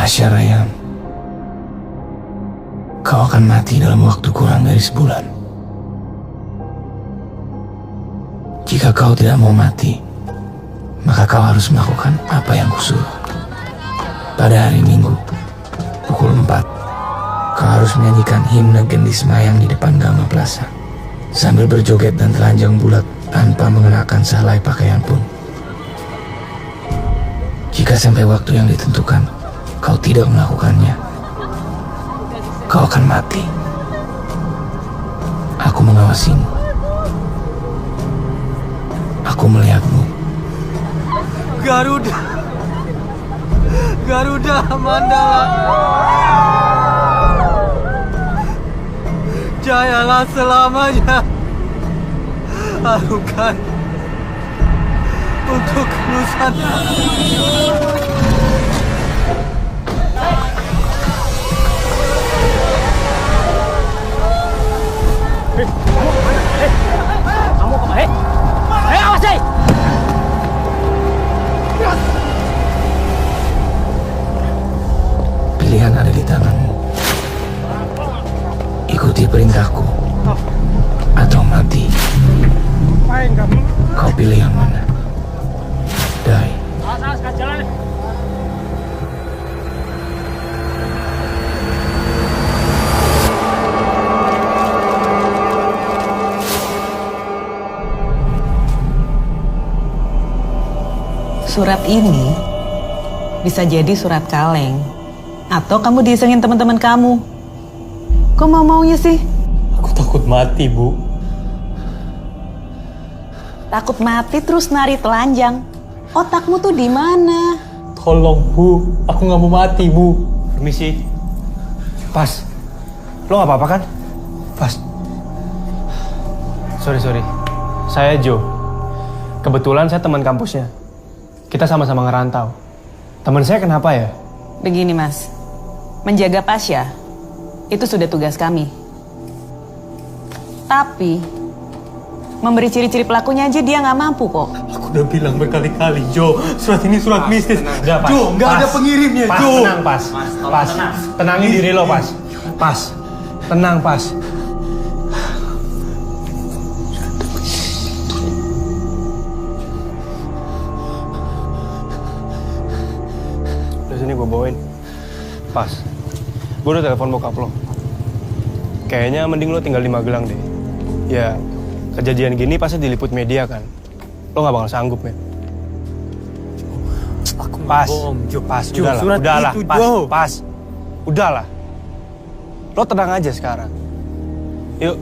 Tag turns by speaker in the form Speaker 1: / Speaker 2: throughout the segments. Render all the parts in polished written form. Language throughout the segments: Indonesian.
Speaker 1: Tasya Rayhan, kau akan mati dalam waktu kurang dari sebulan. Jika kau tidak mau mati, maka kau harus melakukan apa yang kusuruh. Pada hari Minggu, pukul 4, kau harus menyanyikan himne Gendis Mayang di depan Gama Plaza, sambil berjoget dan telanjang bulat tanpa mengenakan sehelai pakaian pun. Jika sampai waktu yang ditentukan, kau tidak melakukannya, kau akan mati. Aku mengawasimu. Aku melihatmu.
Speaker 2: Garuda, Garuda Mandala, jayalah selamanya. Harumkan untuk Nusantara.
Speaker 3: Kamu kemana? Awas deh!
Speaker 1: Pilihan ada di tanganmu. Ikuti perintahku atau mati. Kau pilih yang mana? Dai.
Speaker 3: Awas, kasih jalan.
Speaker 4: Surat ini bisa jadi surat kaleng, atau kamu diisengin teman-teman kamu. Kok mau-maunya sih?
Speaker 2: Aku takut mati, Bu.
Speaker 4: Takut mati terus nari telanjang. Otakmu tuh di mana?
Speaker 2: Tolong, Bu. Aku nggak mau mati, Bu. Permisi.
Speaker 5: Pas, lo nggak apa-apa kan? Pas.
Speaker 2: Sorry. Saya Joe. Kebetulan saya teman kampusnya. Kita sama-sama ngerantau. Teman saya kenapa ya?
Speaker 4: Begini mas, menjaga Pasya itu sudah tugas kami. Tapi memberi ciri-ciri pelakunya aja dia nggak mampu kok.
Speaker 2: Aku udah bilang berkali-kali, Joe. Surat ini surat mistis.
Speaker 5: Udah, Pas.
Speaker 2: Joe, nggak ada pengirimnya,
Speaker 5: Pas,
Speaker 2: Joe.
Speaker 5: tenang, Pas. Pas. Tenangin diri lo, Pas. Pas. Tenang, Pas.
Speaker 2: Sini gue bawain. Pas. Gue udah telepon bokap lo. Kayaknya mending lo tinggal di Magelang deh. Ya, kejadian gini pasti diliput media kan. Lo gak bakal sanggup, men.
Speaker 5: Aku
Speaker 2: Pas. Pas, udahlah. Pas. Udahlah. Lo tenang aja sekarang. Yuk.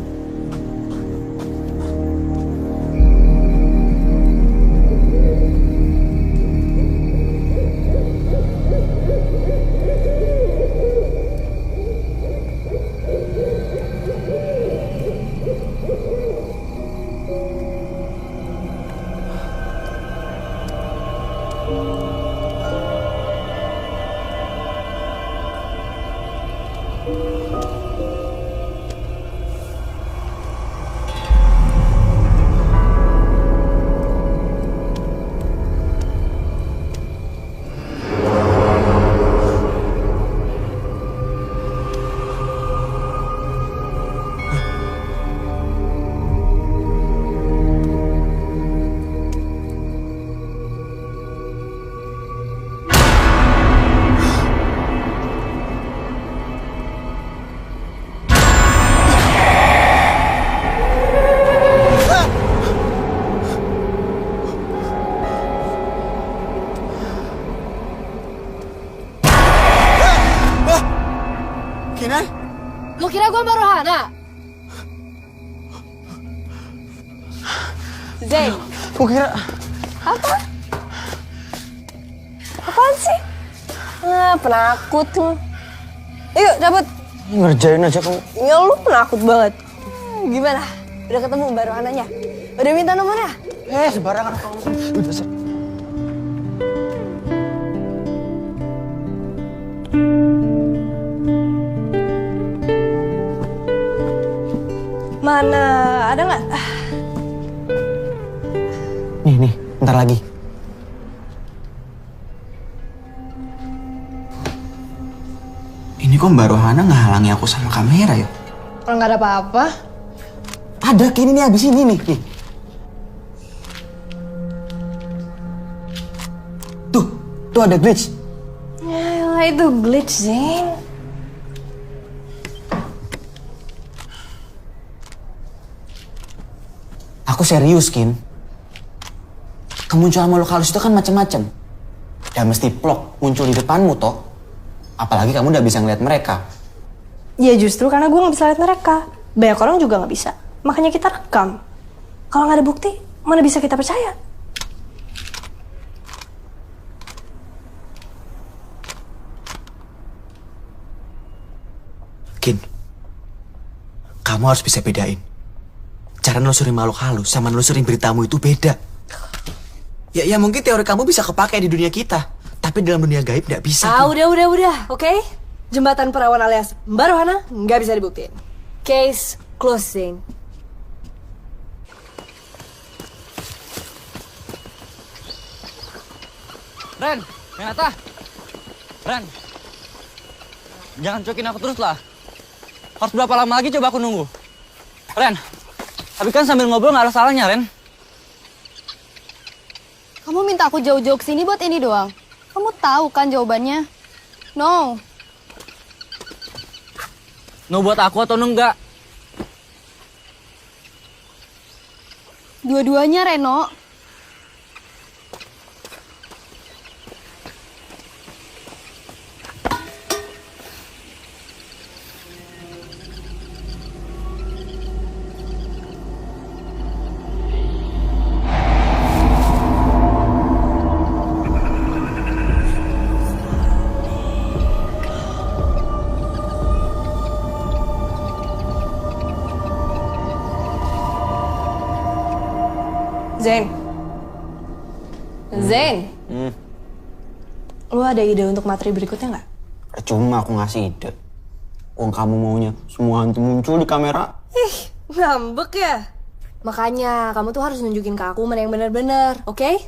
Speaker 6: Kinan? Lu kira gua Maruhana? Zain.
Speaker 5: Gue kira...
Speaker 6: Apa? Apaan sih? Ah, penakut lu. Yuk, cabut.
Speaker 5: Ngerjain aja kamu.
Speaker 6: Ya lu penakut banget. Gimana? Udah ketemu Maruhananya? Udah minta nomornya?
Speaker 5: Sembarangan kamu. Udah,
Speaker 6: Mana? Ada nggak?
Speaker 5: Nih, bentar lagi.
Speaker 7: kok Mbak Rohana ngehalangi aku sama kamera ya?
Speaker 6: Kalau nggak ada apa-apa.
Speaker 7: Ada, kini nih abis ini nih. Tuh ada glitch.
Speaker 6: Ya itu glitch, Zain.
Speaker 7: Aku serius, Kin. Kemunculan makhluk halus itu kan macam-macam. Dan mesti plok muncul di depanmu, toh. Apalagi kamu udah bisa ngeliat mereka.
Speaker 6: Ya justru karena gue nggak bisa lihat mereka. Banyak orang juga nggak bisa. Makanya kita rekam. Kalau nggak ada bukti, mana bisa kita percaya?
Speaker 7: Kin, kamu harus bisa bedain. Cara nelusurin makhluk halus sama nelusurin beritamu itu beda. Ya mungkin teori kamu bisa kepakai di dunia kita. Tapi dalam dunia gaib nggak bisa.
Speaker 6: Udah, oke? Jembatan perawan alias Mbak Rohana nggak bisa dibuktiin. Case closing.
Speaker 8: Ren, Renata. Ren, jangan cuekin aku terus lah. Harus berapa lama lagi coba aku nunggu? Ren, tapi kan sambil ngobrol nggak ada salahnya, Ren.
Speaker 9: Kamu minta aku jauh-jauh ke sini buat ini doang. Kamu tahu kan jawabannya? No.
Speaker 8: No buat aku atau enggak?
Speaker 9: Dua-duanya, Reno.
Speaker 6: Zain. Lu ada ide untuk materi berikutnya nggak?
Speaker 7: Cuma aku ngasih ide. Kamu maunya semua hantu muncul di kamera.
Speaker 6: Ngambek ya? Makanya kamu tuh harus nunjukin ke aku mana yang benar-benar, oke?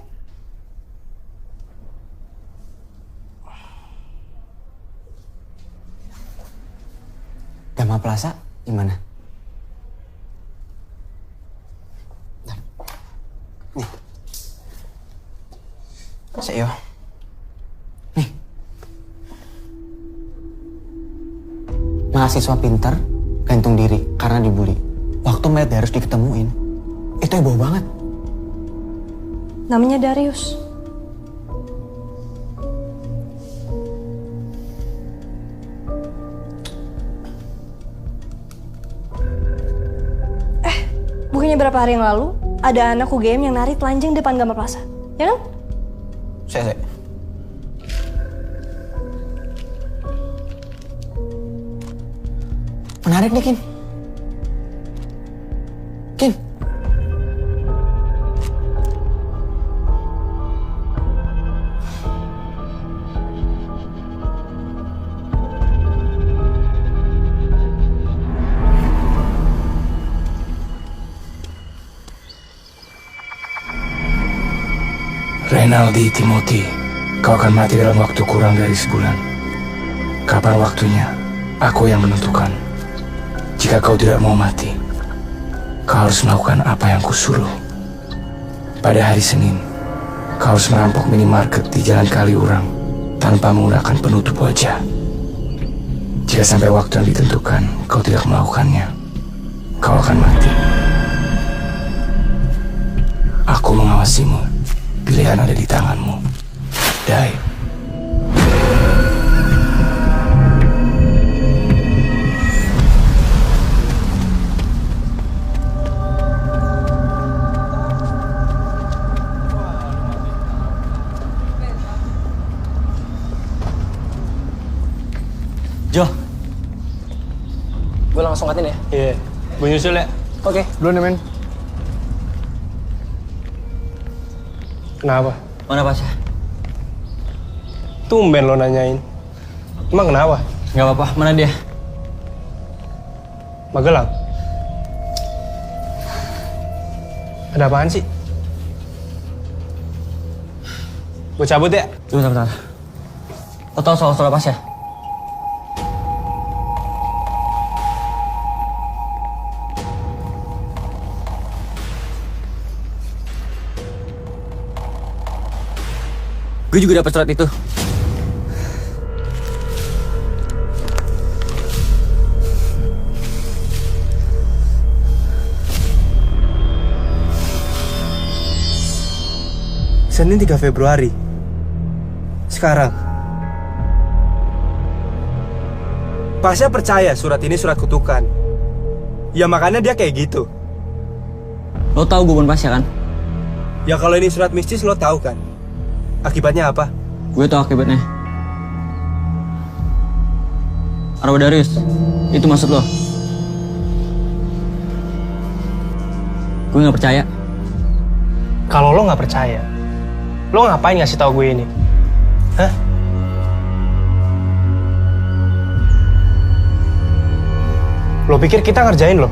Speaker 7: Dama Plaza gimana? Nih. Seyo. Nih. Mahasiswa pintar gantung diri karena dibully. Waktu mayat harus diketemuin. Itu heboh banget.
Speaker 6: Namanya Darius. Bukannya berapa hari yang lalu ada anak UGM yang nari telanjang depan Dama Plaza, ya kan?
Speaker 7: Saya. Menarik nih, Kin. Kin.
Speaker 1: Renaldi Timothy, kau akan mati dalam waktu kurang dari sebulan. Kapan waktunya? Aku yang menentukan. Jika kau tidak mau mati, kau harus melakukan apa yang kusuruh. Pada hari Senin, kau harus merampok minimarket di Jalan Kaliurang tanpa menggunakan penutup wajah. Jika sampai waktu yang ditentukan, kau tidak melakukannya, kau akan mati. Aku mengawasimu. Pilihan ada di tanganmu. Die.
Speaker 8: Jo, gue langsung ngatin ya?
Speaker 2: Iya, gue nyusul ya.
Speaker 8: Oke.
Speaker 2: Duluan ya, men. Kenapa?
Speaker 8: Mana Pasya?
Speaker 2: Tumben lo nanyain. Emang kenapa?
Speaker 8: Gak apa-apa, mana dia?
Speaker 2: Magelang? Ada apaan sih? Gue cabut ya?
Speaker 8: Bentar. Lo tau soal Pasya? Gue juga dapat surat itu.
Speaker 2: Senin 3 Februari. Sekarang. Pasha percaya surat ini surat kutukan. Ya makanya dia kayak gitu.
Speaker 8: Lo tahu gue bukan Pasha kan?
Speaker 2: Ya kalau ini surat mistis lo tahu kan? Akibatnya apa?
Speaker 8: Gue tahu akibatnya. Arwah Darius, itu maksud lo? Gue nggak percaya.
Speaker 2: Kalau lo nggak percaya, lo ngapain ngasih tahu gue ini? Hah? Lo pikir kita ngerjain lo?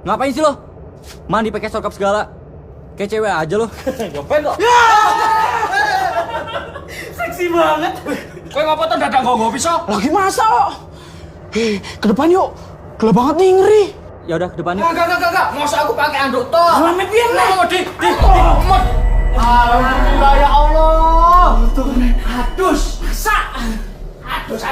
Speaker 8: Ngapain sih lo? Mandi pakai sokap segala. Kayak cewek aja lo. Ngapain lo?
Speaker 5: Seksi banget.
Speaker 3: Kowe ngapa tuh dadang nggo pisau?
Speaker 5: Lagi masak kok. Ke depan yuk. Gelap banget nih, ngeri.
Speaker 8: Ya udah, ke depan.
Speaker 3: Enggak. Masa aku pakai anduk toh?
Speaker 5: Alamin pian nih.
Speaker 3: Alhamdulillah ya Allah. Adus, masak. Adus.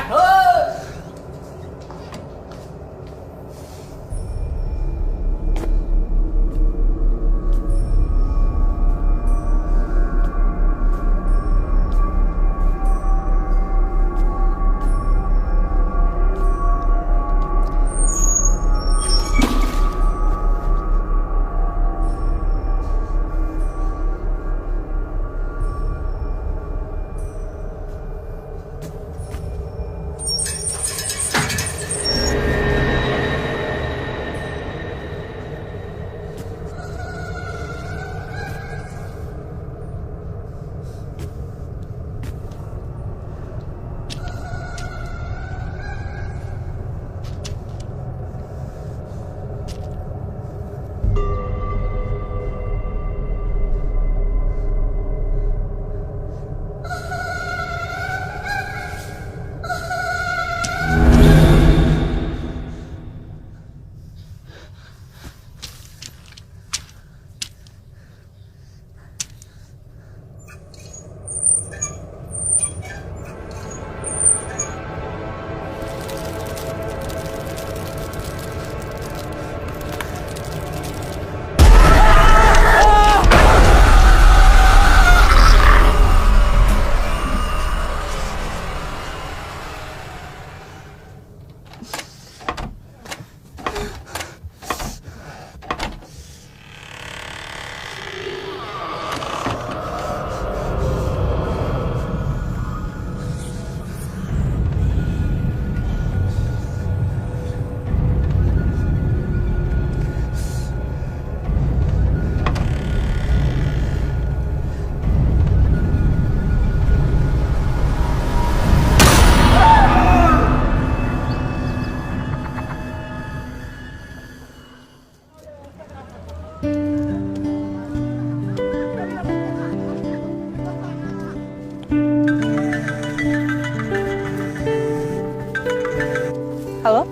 Speaker 6: Halo?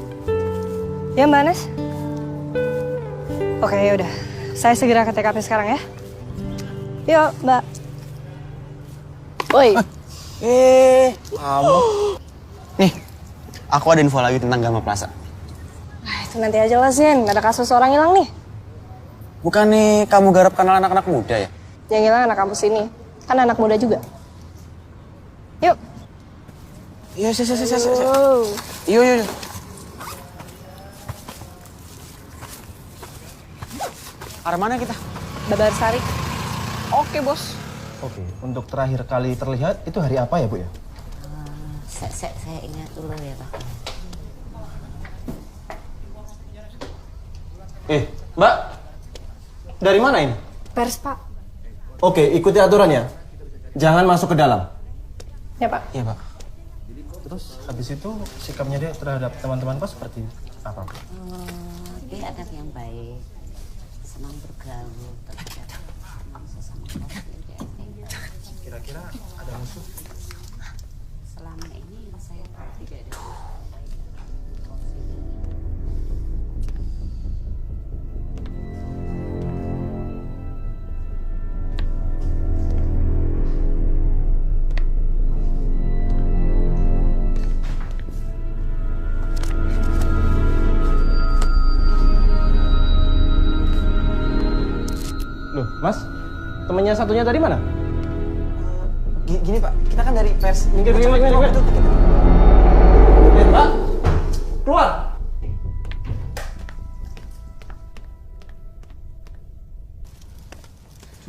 Speaker 6: Ya, Mbak Anes? Oke, yaudah. Saya segera ke TKP sekarang ya. Yuk, Mbak. Woi.
Speaker 7: Kamu. Nih, aku ada info lagi tentang Gama Plaza.
Speaker 6: Itu nanti aja lah, Zen. Ada kasus orang hilang nih.
Speaker 7: Bukannya kamu garap kenal anak-anak muda ya?
Speaker 6: Yang hilang anak kampus ini. Kan anak muda juga. Yuk.
Speaker 7: Iya, Iya. Arah mana kita?
Speaker 6: Babarsari.
Speaker 7: Oke, Bos.
Speaker 5: Oke, untuk terakhir kali terlihat itu hari apa ya, Bu ya?
Speaker 10: Saya ingat dulu ya, Pak.
Speaker 5: Mbak. Dari mana ini?
Speaker 6: Pers, Pak.
Speaker 5: Oke, ikuti aturannya. Jangan masuk ke dalam.
Speaker 6: Ya, Pak.
Speaker 7: Iya, Pak.
Speaker 5: Terus habis itu sikapnya dia terhadap teman-teman kos seperti apa?
Speaker 10: Dia anak yang baik, senang bergaul, terhadap sesama kos.
Speaker 5: Kira-kira ada musuh?
Speaker 10: Selama ini saya tahu tidak ada.
Speaker 5: Loh, Mas, temennya satunya tadi mana?
Speaker 7: Gini, Pak. Kita kan dari pers.
Speaker 5: Minggir. Mbak, keluar.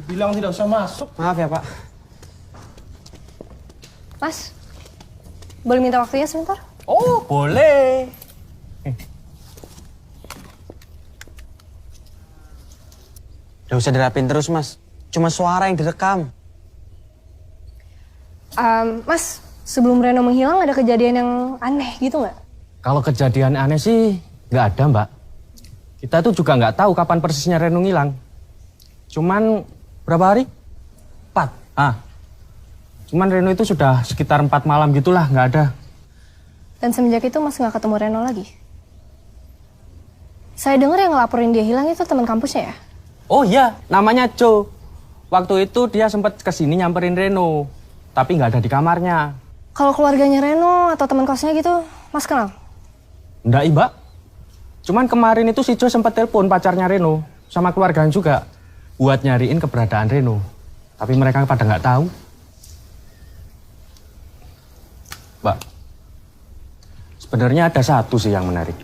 Speaker 5: Bilang tidak usah masuk.
Speaker 7: Maaf ya, Pak.
Speaker 6: Mas, boleh minta waktunya sebentar?
Speaker 5: Oh, boleh.
Speaker 7: Gak usah dirapin terus, Mas. Cuma suara yang direkam.
Speaker 6: Mas, sebelum Reno menghilang ada kejadian yang aneh gitu nggak?
Speaker 11: Kalau kejadian aneh sih nggak ada, Mbak. Kita tuh juga nggak tahu kapan persisnya Reno ngilang. Cuman berapa hari? 4. Cuman Reno itu sudah sekitar 4 malam gitulah, nggak ada.
Speaker 6: Dan semenjak itu Mas nggak ketemu Reno lagi? Saya dengar yang ngelaporin dia hilang itu teman kampusnya ya?
Speaker 11: Oh iya, namanya Joe. Waktu itu dia sempat kesini nyamperin Reno, tapi nggak ada di kamarnya.
Speaker 6: Kalau keluarganya Reno atau teman kosnya gitu, Mas kenal?
Speaker 11: Nggak, Mbak. Cuman kemarin itu si Joe sempat telepon pacarnya Reno, sama keluarganya juga, buat nyariin keberadaan Reno. Tapi mereka pada nggak tahu. Mbak, sebenarnya ada satu sih yang menarik.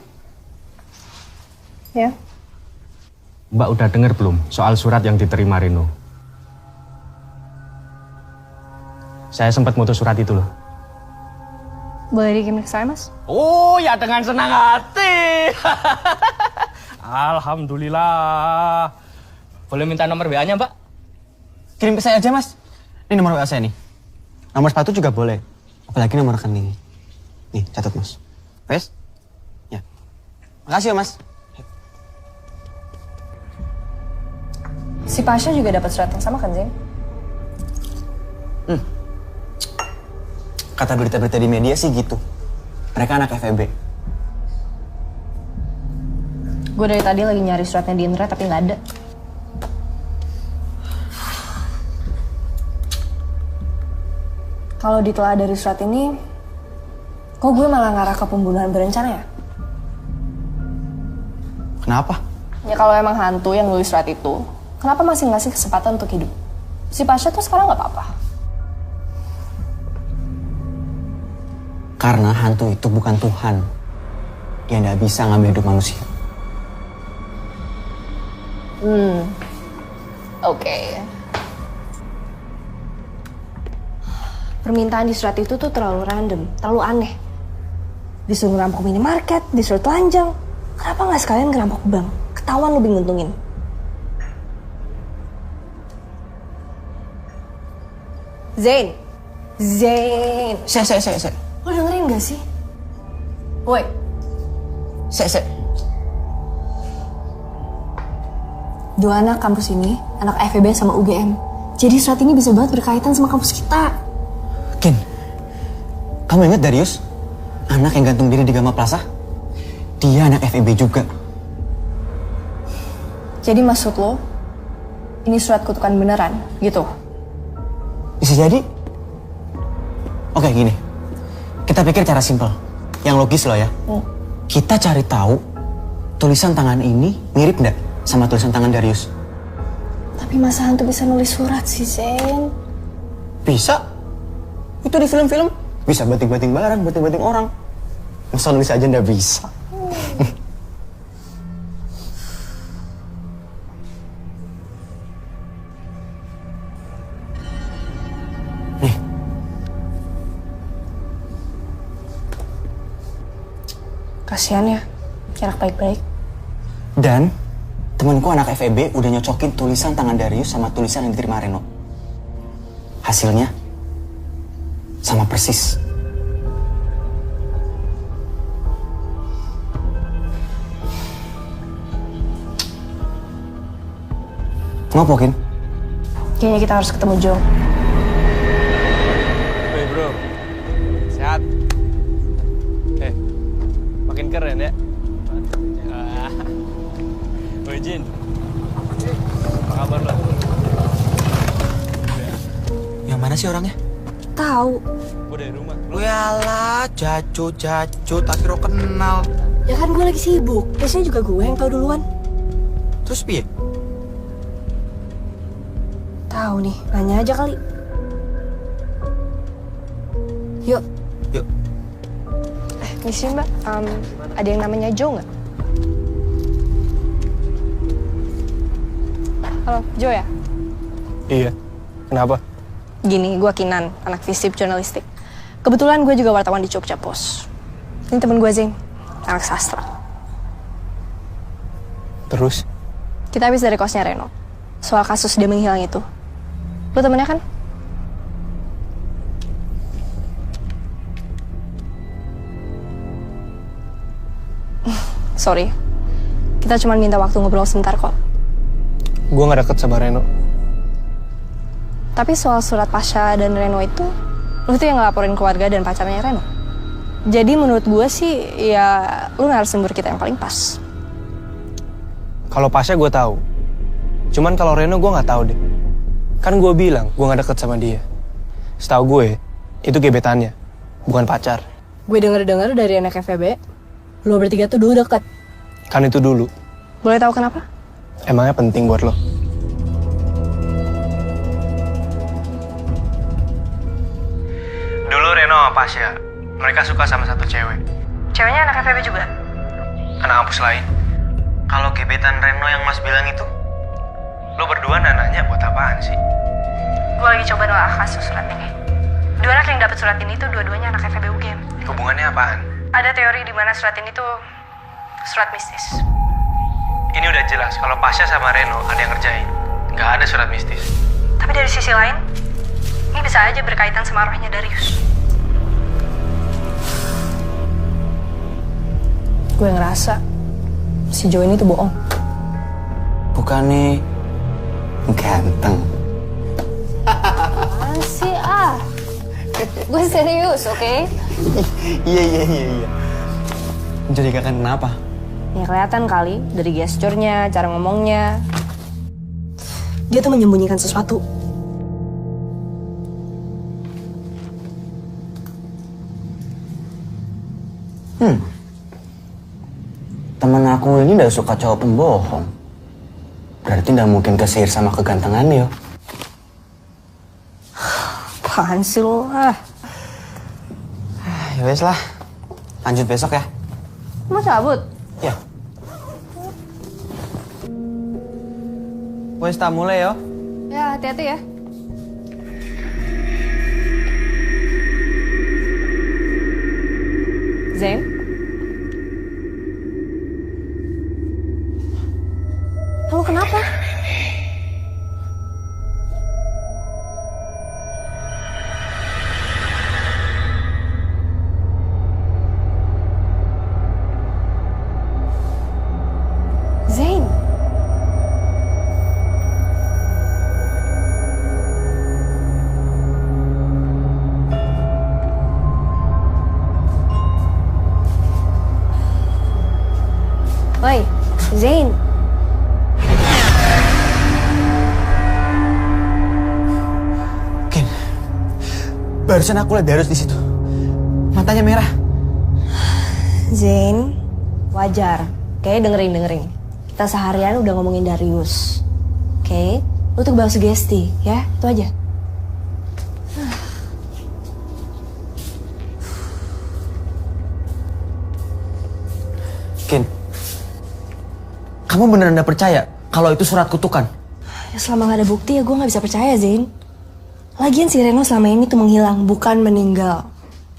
Speaker 6: Ya?
Speaker 11: Mbak udah dengar belum soal surat yang diterima Reno? Saya sempat mutus surat itu loh.
Speaker 6: Boleh dikirim ke saya, Mas?
Speaker 11: Oh ya, dengan senang hati. Alhamdulillah. Boleh minta nomor WA-nya, Mbak?
Speaker 7: Kirim ke saya aja, Mas. Ini nomor WA saya nih. Nomor sepatu juga boleh. Apalagi nomor rekening. Nih, catat, Mas. Wes? Ya. Makasih ya, Mas.
Speaker 6: Si Pasha juga dapat surat yang sama kan, Zain?
Speaker 7: Kata berita-berita di media sih gitu. Mereka anak FEB.
Speaker 6: Gue dari tadi lagi nyari suratnya di internet tapi nggak ada. Kalau ditelaah dari surat ini, kok gue malah ngarah ke pembunuhan berencana ya?
Speaker 7: Kenapa?
Speaker 6: Ya kalau emang hantu yang nulis surat itu, kenapa masih ngasih kesempatan untuk hidup? Si Pasha tuh sekarang nggak apa-apa.
Speaker 7: Karena hantu itu bukan Tuhan. Dia nggak bisa ngambil hidup manusia.
Speaker 6: Oke. Permintaan di surat itu tuh terlalu random, terlalu aneh. Disuruh ngerampok minimarket, disuruh telanjang. Kenapa nggak sekalian ngerampok bank? Ketahuan lebih nguntungin. Zain.
Speaker 7: Saya.
Speaker 6: Lo dengerin gak sih? Woi.
Speaker 7: Saya.
Speaker 6: Dua anak kampus ini, anak FEB sama UGM. Jadi surat ini bisa banget berkaitan sama kampus kita.
Speaker 7: Ken, kamu ingat Darius? Anak yang gantung diri di Gama Plaza? Dia anak FEB juga.
Speaker 6: Jadi maksud lo, ini surat kutukan beneran, gitu?
Speaker 7: Bisa jadi. Oke, gini. Kita pikir cara simpel. Yang logis loh ya. Kita cari tahu tulisan tangan ini mirip nggak sama tulisan tangan Darius.
Speaker 6: Tapi masa hantu bisa nulis surat sih, Zain?
Speaker 7: Bisa. Itu di film-film Bisa banting-banting barang, banting-banting orang. Masa nulis aja nggak bisa? Nih.
Speaker 6: Kasihan ya, anak baik-baik.
Speaker 7: Dan temanku anak FEB udah nyocokin tulisan tangan Darius sama tulisan yang diterima Reno. Hasilnya sama persis. Ngopokin?
Speaker 6: Kayaknya kita harus ketemu Joe.
Speaker 2: Woi bro, sehat? Makin keren ya? Woi Jin, apa kabar lo?
Speaker 7: Yang mana sih orangnya?
Speaker 6: Tahu.
Speaker 2: Gue dari rumah.
Speaker 7: Yalah, Jaco, tak kira kenal.
Speaker 6: Ya kan gue lagi sibuk. Biasanya juga gue yang tahu duluan.
Speaker 7: Terus piye?
Speaker 6: Tahu nih, nanya aja kali. Yuk.
Speaker 7: Yuk.
Speaker 6: Misi Mbak, ada yang namanya Joe nggak? Halo, Joe ya?
Speaker 2: Iya, kenapa?
Speaker 6: Gini, gue Kinan, anak FISIP jurnalistik. Kebetulan gue juga wartawan di Jogja Pos. Ini temen gue Zain, anak sastra.
Speaker 2: Terus?
Speaker 6: Kita habis dari kosnya Reno. Soal kasus dia menghilang itu. Lu temennya kan? Sorry. Kita cuma minta waktu ngobrol sebentar kok.
Speaker 2: Gue gak deket sama Reno.
Speaker 6: Tapi soal surat Pasha dan Reno itu, lu tuh yang ngelaporin keluarga dan pacarnya Reno. Jadi menurut gue sih, ya lu narasumber kita yang paling pas.
Speaker 2: Kalau Pasha gue tahu. Cuman kalau Reno gue nggak tahu deh. Kan gue bilang gue nggak deket sama dia. Setahu gue itu gebetannya, bukan pacar.
Speaker 6: Gue denger-dengar dari anak FEB, lo bertiga tuh dulu deket.
Speaker 2: Kan itu dulu.
Speaker 6: Boleh tahu kenapa?
Speaker 2: Emangnya penting buat lo? Dulu Reno sama Pasha, mereka suka sama satu cewek.
Speaker 6: Ceweknya anak FEB juga?
Speaker 2: Anak kampus lain. Kalau gebetan Reno yang Mas bilang itu, lo berdua nanya buat apaan sih?
Speaker 6: Gue lagi coba nolak kasus surat ini. Dua anak yang dapat surat ini tuh dua-duanya anak FEB UGM.
Speaker 2: Hubungannya apaan?
Speaker 6: Ada teori di mana surat ini tuh surat mistis.
Speaker 2: Ini udah jelas kalau Pasha sama Reno ada yang ngerjain. Nggak ada surat mistis.
Speaker 6: Tapi dari sisi lain, ini bisa aja berkaitan sama rohnya Darius. Gue ngerasa si Joe ini tuh bohong.
Speaker 7: Bukannya ganteng.
Speaker 9: Masih gue serius, oke?
Speaker 7: Iya. Mencurigakan kenapa?
Speaker 6: Ya kelihatan kali dari gesturnya, cara ngomongnya. Dia tuh menyembunyikan sesuatu.
Speaker 7: Temen aku ini udah suka cowok pembohong. Berarti nggak mungkin kesihir sama kegantengannya.
Speaker 6: Apaan sih lo?
Speaker 7: Ya wes lah. Lanjut besok ya.
Speaker 6: Mau cabut?
Speaker 7: Ya. Wes tak mulai yo.
Speaker 9: Ya, hati-hati ya.
Speaker 6: Zain? Kamu kenapa? Zain? Woi, Zain.
Speaker 7: Ken, barusan aku lihat Darius di situ. Matanya merah.
Speaker 6: Zain, wajar. Kayaknya dengerin. Kita seharian udah ngomongin Darius. Oke? Lu tuh bawa sugesti, ya? Itu aja.
Speaker 7: Kin, kamu beneran percaya kalau itu surat kutukan?
Speaker 6: Ya selama gak ada bukti ya gue gak bisa percaya, Zain. Lagian si Reno selama ini tuh menghilang, bukan meninggal.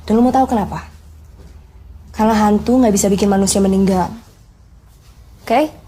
Speaker 6: Dan lu mau tahu kenapa? Karena hantu gak bisa bikin manusia meninggal. Oke?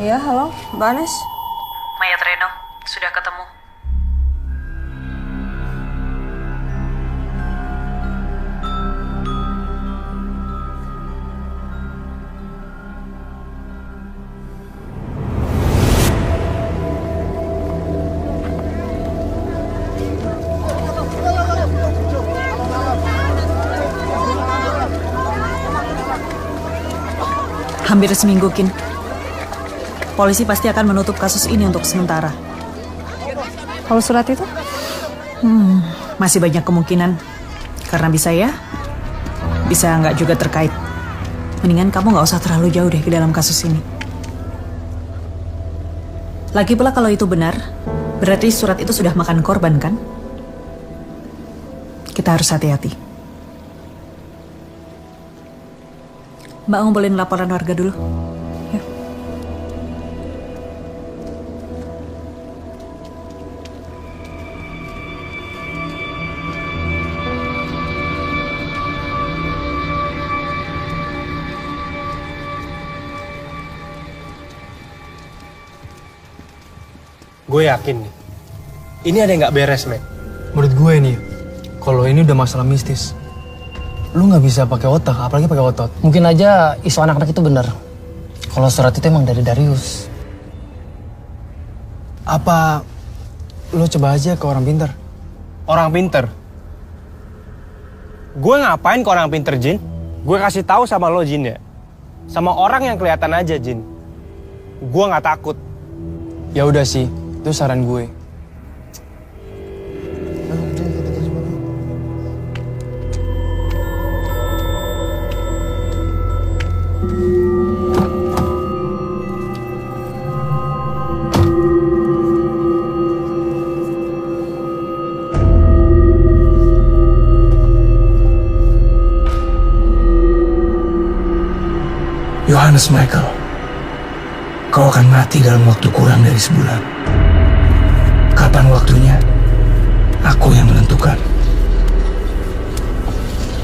Speaker 6: Iya, halo, Mbak Anes.
Speaker 4: Mayat Reno sudah ketemu. Hampir seminggu, Kin. Polisi pasti akan menutup kasus ini untuk sementara.
Speaker 6: Kalau surat itu?
Speaker 4: Masih banyak kemungkinan. Karena bisa ya, bisa nggak juga terkait. Mendingan kamu nggak usah terlalu jauh deh ke dalam kasus ini. Lagi pula kalau itu benar, berarti surat itu sudah makan korban kan? Kita harus hati-hati. Mbak ngumpulin laporan warga dulu.
Speaker 2: Gue yakin nih, ini ada yang nggak beres, Mac.
Speaker 5: Menurut gue nih, kalau ini udah masalah mistis, lu nggak bisa pakai otak, apalagi pakai otot.
Speaker 12: Mungkin aja isu anak-anak itu benar. Kalau surat itu emang dari Darius.
Speaker 5: Apa lu coba aja ke orang pintar?
Speaker 2: Orang pinter? Gue ngapain ke orang pinter, Jin? Gue kasih tahu sama lo, Jin, ya. Sama orang yang kelihatan aja, Jin. Gue nggak takut.
Speaker 5: Ya udah sih, itu saran gue.
Speaker 1: Yohanes Michael, kau akan mati dalam waktu kurang dari sebulan. Kapan waktunya? Aku yang menentukan.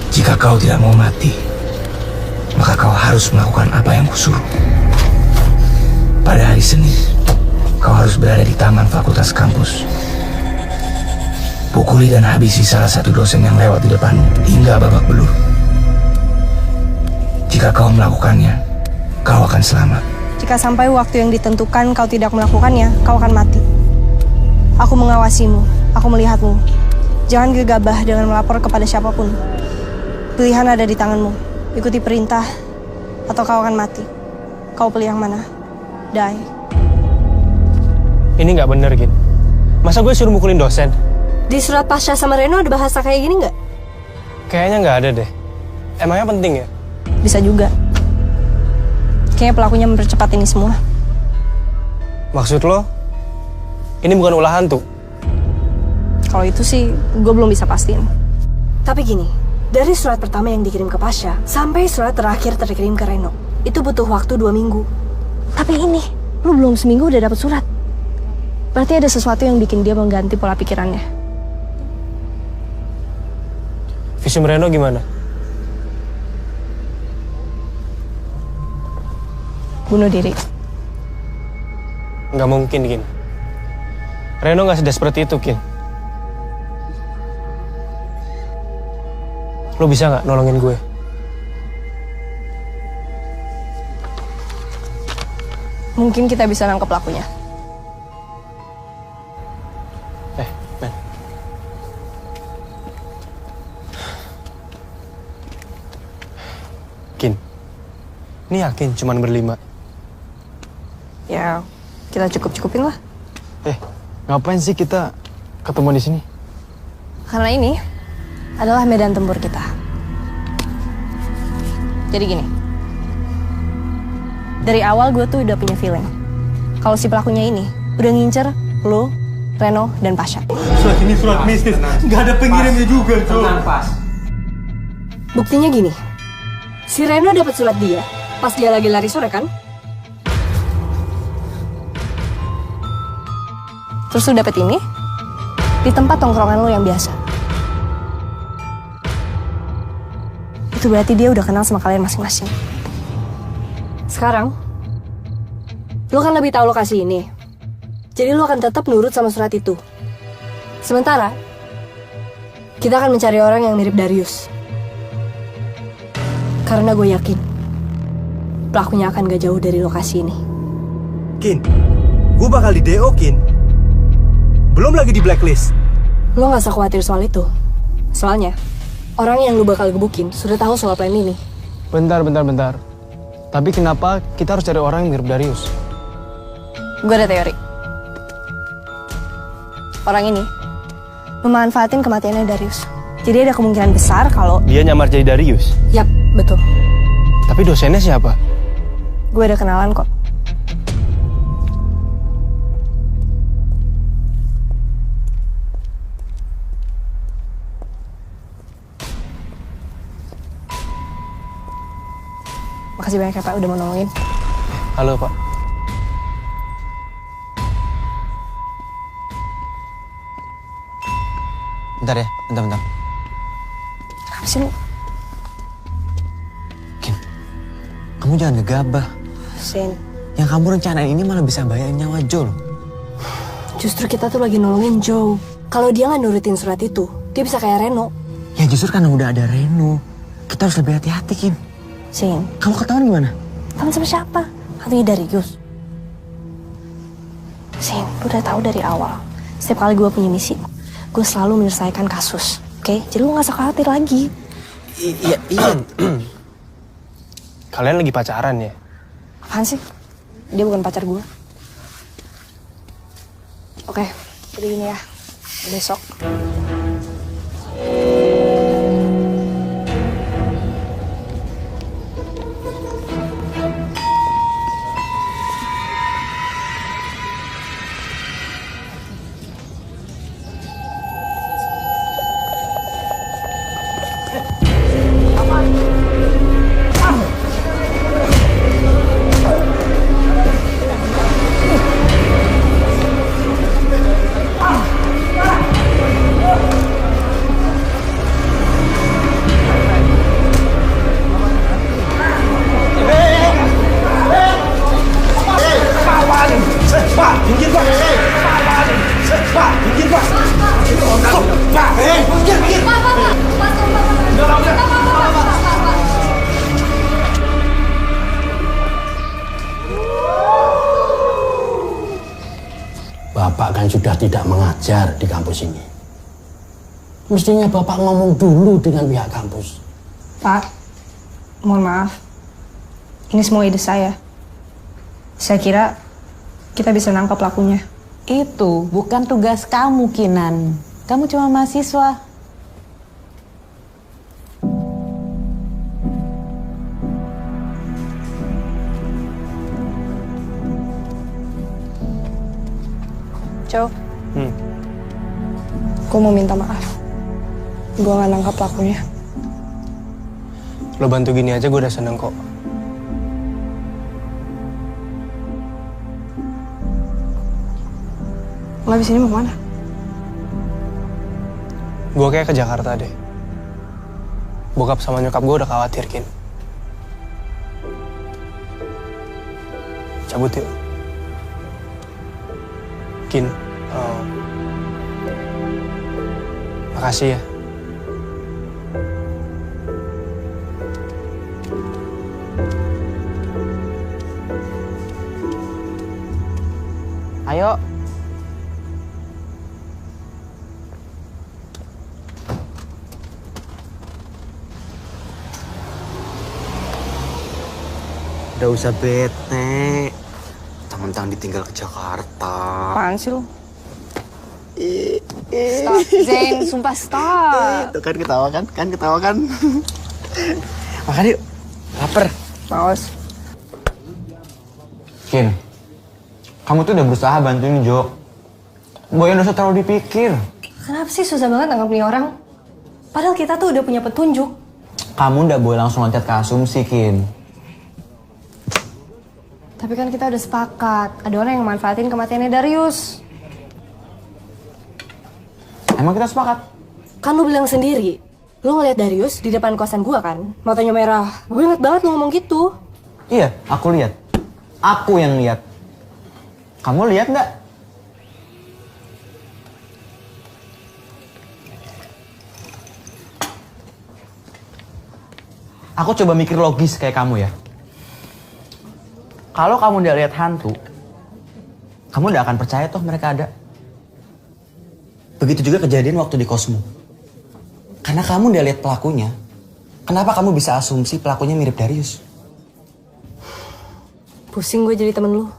Speaker 1: Jika kau tidak mau mati, maka kau harus melakukan apa yang kusuruh. Pada hari Senin, kau harus berada di taman fakultas kampus. Pukuli dan habisi salah satu dosen yang lewat di depanmu hingga babak belur. Jika kau melakukannya, kau akan selamat.
Speaker 6: Jika sampai waktu yang ditentukan kau tidak melakukannya, kau akan mati. Aku mengawasimu, aku melihatmu. Jangan gegabah dengan melapor kepada siapapun. Pilihan ada di tanganmu. Ikuti perintah, atau kau akan mati. Kau pilih yang mana? Die.
Speaker 2: Ini nggak bener, Gin. Masa gue suruh mukulin dosen?
Speaker 6: Di surat Pasha sama Reno ada bahasa kayak gini nggak?
Speaker 2: Kayaknya nggak ada deh. Emangnya penting ya?
Speaker 6: Bisa juga. Kayaknya pelakunya mempercepat ini semua.
Speaker 2: Maksud lo, ini bukan ulah hantu?
Speaker 6: Kalau itu sih, gue belum bisa pastiin. Tapi gini, dari surat pertama yang dikirim ke Pasha, sampai surat terakhir terkirim ke Reno, itu butuh waktu 2 minggu. Tapi ini, lu belum seminggu udah dapet surat. Berarti ada sesuatu yang bikin dia mengganti pola pikirannya.
Speaker 2: Visum Reno gimana?
Speaker 6: Bunuh diri.
Speaker 2: Nggak mungkin, Kin. Reno nggak sedesperate itu, Kin. Lo bisa nggak nolongin gue?
Speaker 6: Mungkin kita bisa nangkep pelakunya.
Speaker 2: Ben. Kin, ini yakin cuman berlima?
Speaker 6: Ya, kita cukup-cukupin lah.
Speaker 5: Ngapain sih kita ketemu di sini?
Speaker 6: Karena ini adalah medan tempur kita. Jadi gini, dari awal gue tuh udah punya feeling kalau si pelakunya ini udah ngincer lo, Reno, dan Pasha.
Speaker 5: Surat ini surat mistis, nggak ada pengirimnya juga, tuh.
Speaker 12: Tenang, Pas.
Speaker 6: Buktinya gini, si Reno dapat surat dia pas dia lagi lari sore kan? Terus lu dapet ini di tempat tongkrongan lu yang biasa. Itu berarti dia udah kenal sama kalian masing-masing. Sekarang, lu kan lebih tahu lokasi ini. Jadi lu akan tetap nurut sama surat itu. Sementara, kita akan mencari orang yang mirip Darius. Karena gue yakin, pelakunya akan gak jauh dari lokasi ini.
Speaker 7: Kin, gue bakal di DO, Kin. Belum lagi di blacklist.
Speaker 6: Lo gak usah khawatir soal itu. Soalnya, orang yang lu bakal gebukin sudah tahu soal plan ini.
Speaker 5: Bentar. Tapi kenapa kita harus cari orang yang mirip Darius?
Speaker 6: Gue ada teori. Orang ini memanfaatin kematiannya Darius. Jadi ada kemungkinan besar kalau
Speaker 2: Dia nyamar jadi Darius?
Speaker 6: Yap, betul.
Speaker 2: Tapi dosennya siapa?
Speaker 6: Gue ada kenalan kok. Makasih banyak ya Pak udah mau nolongin.
Speaker 2: Halo Pak.
Speaker 7: Bentar ya, bentar.
Speaker 6: Kenapa sih lu?
Speaker 7: Kamu jangan gegabah.
Speaker 6: Sen,
Speaker 7: Yang kamu rencanain ini malah bisa bayarin nyawa Joe loh.
Speaker 6: justru kita tuh lagi nolongin Joe. Kalau dia nggak nurutin surat itu, dia bisa kayak Reno.
Speaker 7: Ya justru karena udah ada Reno, kita harus lebih hati-hati, Kin.
Speaker 6: Sin,
Speaker 7: Kamu ketahuan gimana?
Speaker 6: kamu sama siapa? Hantunya Darius. Sin, lu udah tahu dari awal. Setiap kali gue punya misi, gue selalu menyelesaikan kasus. Oke? Jadi lu gak usah khawatir lagi.
Speaker 7: Iya.
Speaker 2: Kalian lagi pacaran ya?
Speaker 6: Apaan sih? Dia bukan pacar gue. Oke, jadi gini ya. Besok.
Speaker 13: Bapak kan sudah tidak mengajar di kampus ini. Mestinya Bapak ngomong dulu dengan pihak kampus.
Speaker 6: Pak, mohon maaf. Ini semua ide saya. Saya kira kita bisa nangkap pelakunya.
Speaker 4: Itu bukan tugas kamu, Kinan. Kamu cuma mahasiswa.
Speaker 6: Cow, gue mau minta maaf. Gue gak nangkap pelakunya.
Speaker 2: Lo bantu gini aja gue udah seneng kok.
Speaker 6: Lo abis ini mau kemana?
Speaker 2: Gue kayak ke Jakarta deh. Bokap sama nyokap gue udah khawatir, Kin. Cabut yuk. Kin, makasih ya.
Speaker 8: Ayo.
Speaker 7: Udah usah bete. Mentang-mentang ditinggal ke Jakarta.
Speaker 6: Apaan sih lo? Stop, Zain. Sumpah stop.
Speaker 7: Tuh kan ketawa kan? Ketawa kan? Makan yuk. Laper.
Speaker 6: Maus.
Speaker 5: Kin, kamu tuh udah berusaha bantuin Jo. Boy udah usah terlalu dipikir.
Speaker 6: Kenapa sih susah banget nangkep nih orang? Padahal kita tuh udah punya petunjuk.
Speaker 5: Kamu nggak boleh langsung loncat ke asumsi, Kin.
Speaker 6: Tapi kan kita udah sepakat. Ada orang yang manfaatin kematiannya Darius.
Speaker 5: Emang kita sepakat?
Speaker 6: Kan lu bilang sendiri. Lu ngeliat Darius di depan kosan gua kan? Matanya merah. Gue inget banget lu ngomong gitu.
Speaker 5: Iya, aku lihat. Aku yang lihat. Kamu lihat nggak? Aku coba mikir logis kayak kamu ya. Kalau kamu udah lihat hantu, kamu udah akan percaya toh mereka ada. Begitu juga kejadian waktu di Cosmo. Karena kamu udah lihat pelakunya, kenapa kamu bisa asumsi pelakunya mirip Darius?
Speaker 6: Pusing gue jadi temen lu.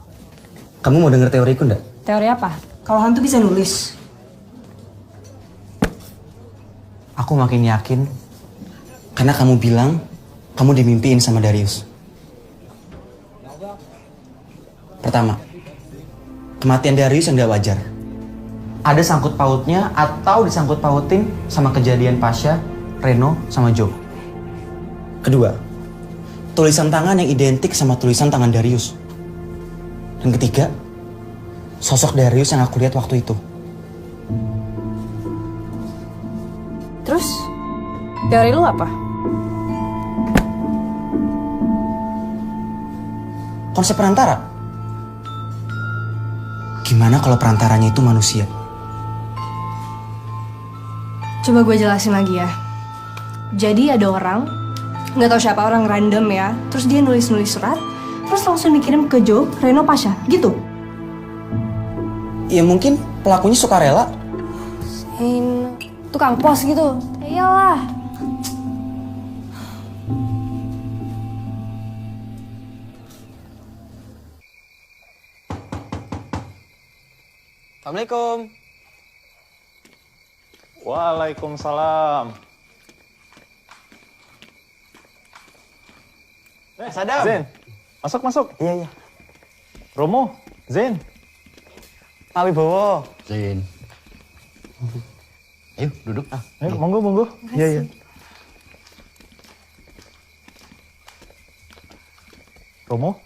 Speaker 7: Kamu mau denger teoriku nggak?
Speaker 6: Teori apa? Kalau hantu bisa nulis.
Speaker 7: Aku makin yakin. Karena kamu bilang, kamu dimimpiin sama Darius. Pertama, kematian Darius yang gak wajar. Ada sangkut pautnya atau disangkut pautin sama kejadian Pasha, Reno, sama Joe. Kedua, tulisan tangan yang identik sama tulisan tangan Darius. Dan ketiga, sosok Darius yang aku lihat waktu itu.
Speaker 6: Terus, teori lu apa?
Speaker 7: Konsep perantara. Gimana kalau perantaranya itu manusia?
Speaker 6: Coba gue jelasin lagi ya. Jadi ada orang, nggak tahu siapa, orang random ya. Terus dia nulis surat, terus langsung dikirim ke Joe, Reno, Pasha, gitu.
Speaker 5: Ya mungkin pelakunya sukarela.
Speaker 6: Tukang pos gitu. Iyalah.
Speaker 5: Assalamualaikum.
Speaker 14: Waalaikumsalam.
Speaker 5: Sadam.
Speaker 14: Zen, masuk.
Speaker 5: Iya.
Speaker 14: Romo, Zen.
Speaker 5: Pak Wibowo.
Speaker 13: Zen. Ayo duduk.
Speaker 14: Ayo, monggo. Iya. Romo,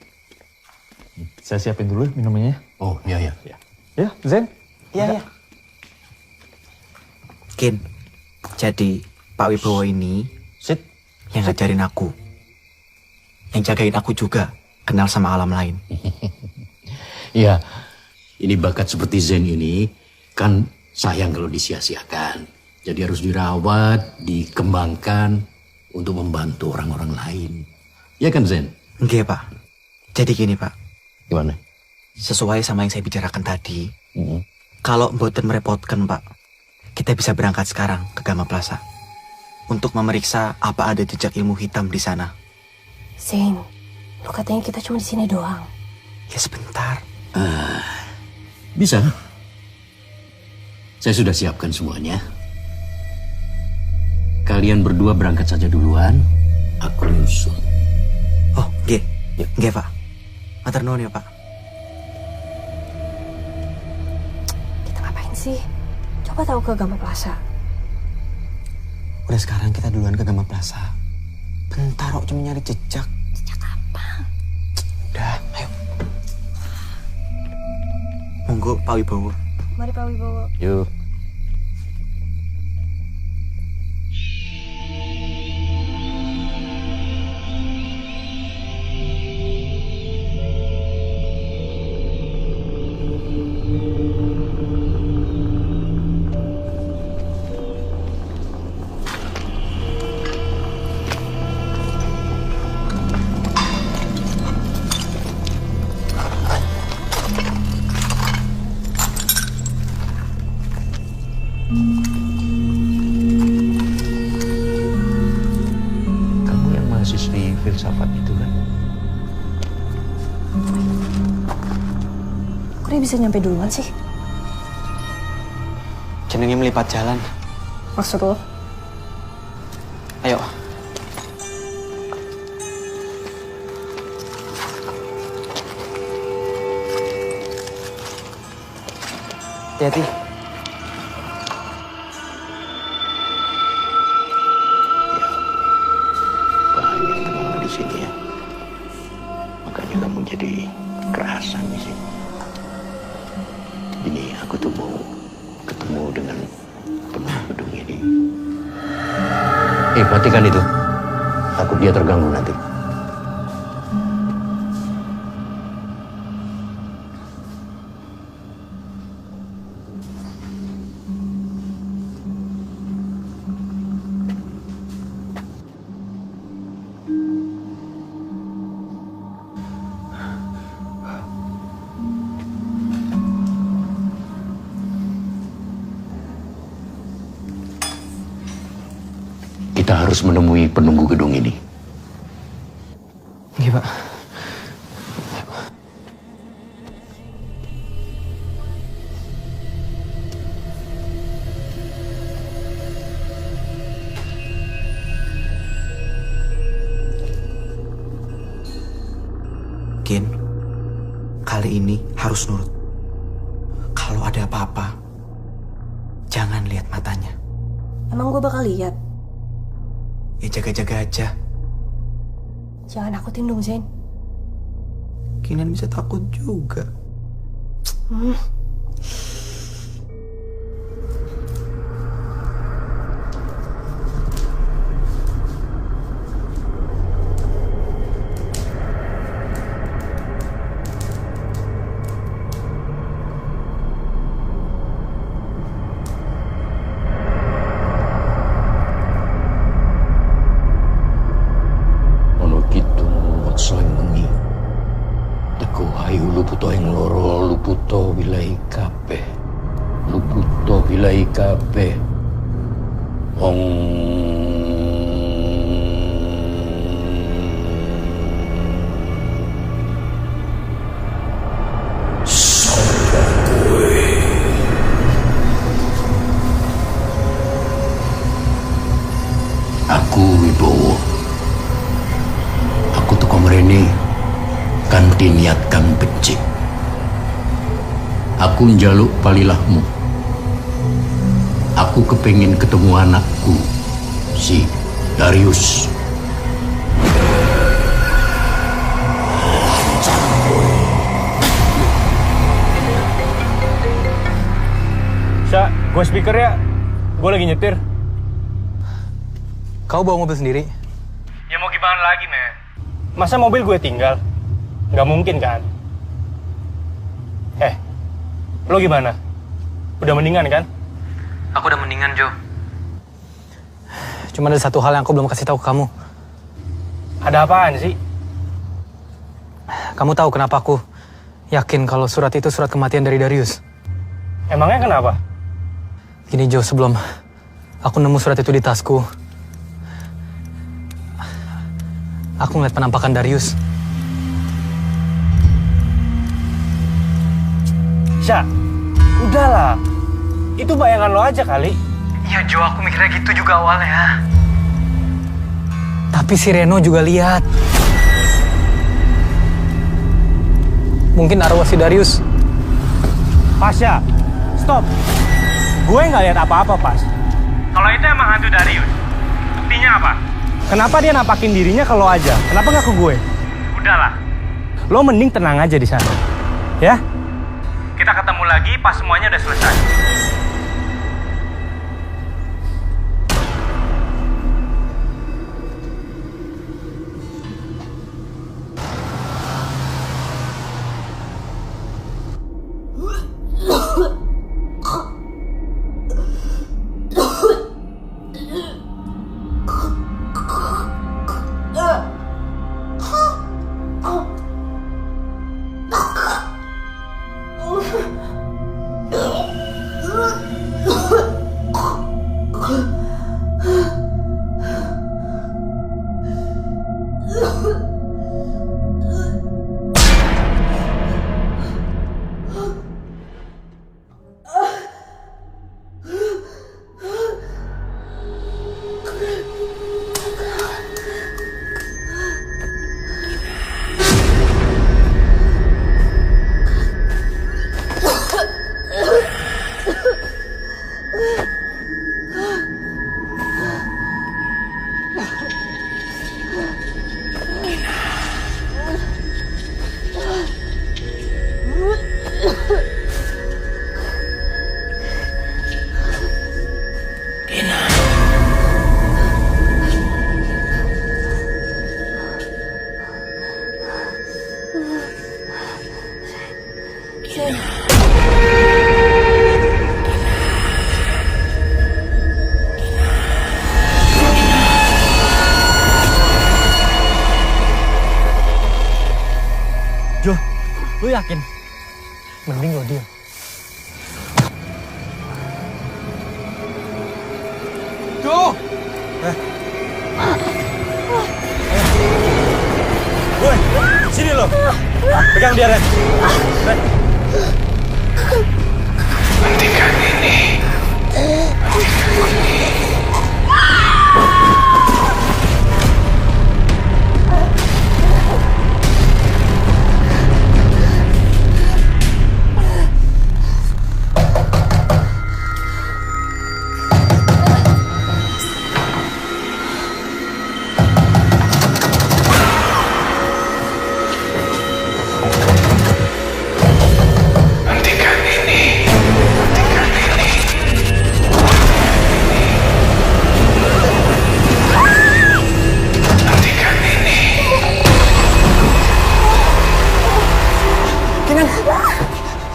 Speaker 14: saya siapin dulu minumannya.
Speaker 13: Oh, iya.
Speaker 14: Ya, Zen.
Speaker 5: Iya. Kin, jadi Pak Wibowo ini yang ngajarin aku. Yang jagain aku juga, kenal sama alam lain.
Speaker 13: Iya, ini bakat seperti Zen ini kan sayang kalau disia-siakan. Jadi harus dirawat, dikembangkan untuk membantu orang-orang lain. Ya kan Zen?
Speaker 5: Enggak Pak. Jadi gini Pak.
Speaker 13: Gimana?
Speaker 5: Sesuai sama yang saya bicarakan tadi, kalau mboten merepotkan Pak, kita bisa berangkat sekarang ke Gama Plaza untuk memeriksa apa ada jejak ilmu hitam di sana.
Speaker 6: Zain, lu katanya kita cuma di sini doang.
Speaker 5: Ya sebentar.
Speaker 13: Bisa. Saya sudah siapkan semuanya. Kalian berdua berangkat saja duluan, aku nyusul.
Speaker 5: Oh, nggih Pak. Matur nuwun ya Pak.
Speaker 6: Kita ngapain sih? Coba tahu ke Gama Plaza.
Speaker 5: Udah sekarang kita duluan ke Gama Plaza. Bentar kok cuma nyari jejak.
Speaker 6: Jejak apa?
Speaker 5: Udah, ayo. Monggo Pak Wibowo.
Speaker 6: Mari Pak Wibowo.
Speaker 13: Yuk. Filsafat itu kan.
Speaker 6: Kok dia bisa nyampe duluan sih?
Speaker 5: Jenenge melipat jalan.
Speaker 6: Maksud lo?
Speaker 5: Ayo. Hati-hati.
Speaker 13: Sini ya, makanya kamu jadi kerasan di sini. Ini aku tuh mau ketemu dengan gedung ini. Perhatikan itu, takut dia terganggu nanti. Kita harus menemui penunggu gedung ini.
Speaker 5: Iya, Pak. Kin, kali ini harus nurut. Kalau ada apa-apa, jangan lihat matanya.
Speaker 6: Emang gue bakal lihat?
Speaker 5: Ya jaga-jaga aja.
Speaker 6: Jangan nakutin dong, Zain.
Speaker 5: Kinan bisa takut juga.
Speaker 13: Ko ayu luputo ing loro luputo wilahi kabeh. Luputo wilahi kabeh. Aku Wibowo. Aku teko mrene kanthi niat kang becik. Aku njaluk palilahmu. Aku kepengin ketemu anakku, si Darius.
Speaker 2: Sya, gue speaker ya. Gue lagi nyetir.
Speaker 15: Kau bawa mobil sendiri?
Speaker 2: Ya mau gimana lagi, men? Masa mobil gue tinggal? Nggak mungkin, kan? Lo gimana? Udah mendingan, kan?
Speaker 15: Aku udah mendingan, Jo. Cuma ada satu hal yang aku belum kasih tahu ke kamu.
Speaker 2: Ada apaan sih?
Speaker 15: Kamu tahu kenapa aku yakin kalau surat itu surat kematian dari Darius?
Speaker 2: Emangnya kenapa?
Speaker 15: Gini, Jo, sebelum aku nemu surat itu di tasku, aku ngeliat penampakan Darius.
Speaker 2: Sya, udahlah. Itu bayangan lo aja kali.
Speaker 15: Iya, Jo, aku mikirnya gitu juga awalnya. Tapi si Reno juga lihat. Mungkin arwah si Darius.
Speaker 2: Pasya, stop. Gue nggak lihat apa-apa, Pas. Kalau itu emang hantu Darius, buktinya apa? Kenapa dia nampakin dirinya ke lo aja? Kenapa nggak ke gue? Udahlah. Lo mending tenang aja di sana. Ya? Kita ketemu lagi pas semuanya udah selesai.
Speaker 15: Jo, lu yakin? Mending lo diam.
Speaker 2: Jo! Woi, sini lo. Pegang dia, Ren. Ren.
Speaker 1: Hentikan ini. Hentikan ini.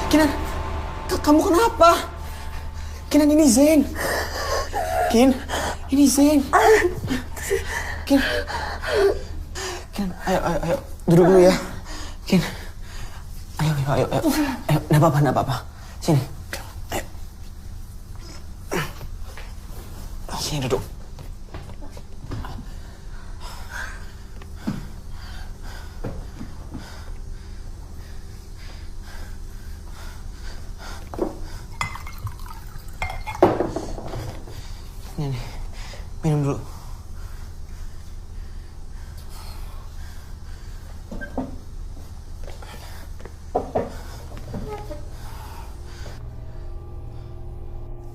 Speaker 7: Kinan, kamu kenapa? Kinan, ini Zain. Kin, ini Zain. Kin, ayo, duduk dulu ya. Kin, Ayo. Nggak apa-apa. Sini. Ayo. Sini duduk. Ini nih, minum dulu.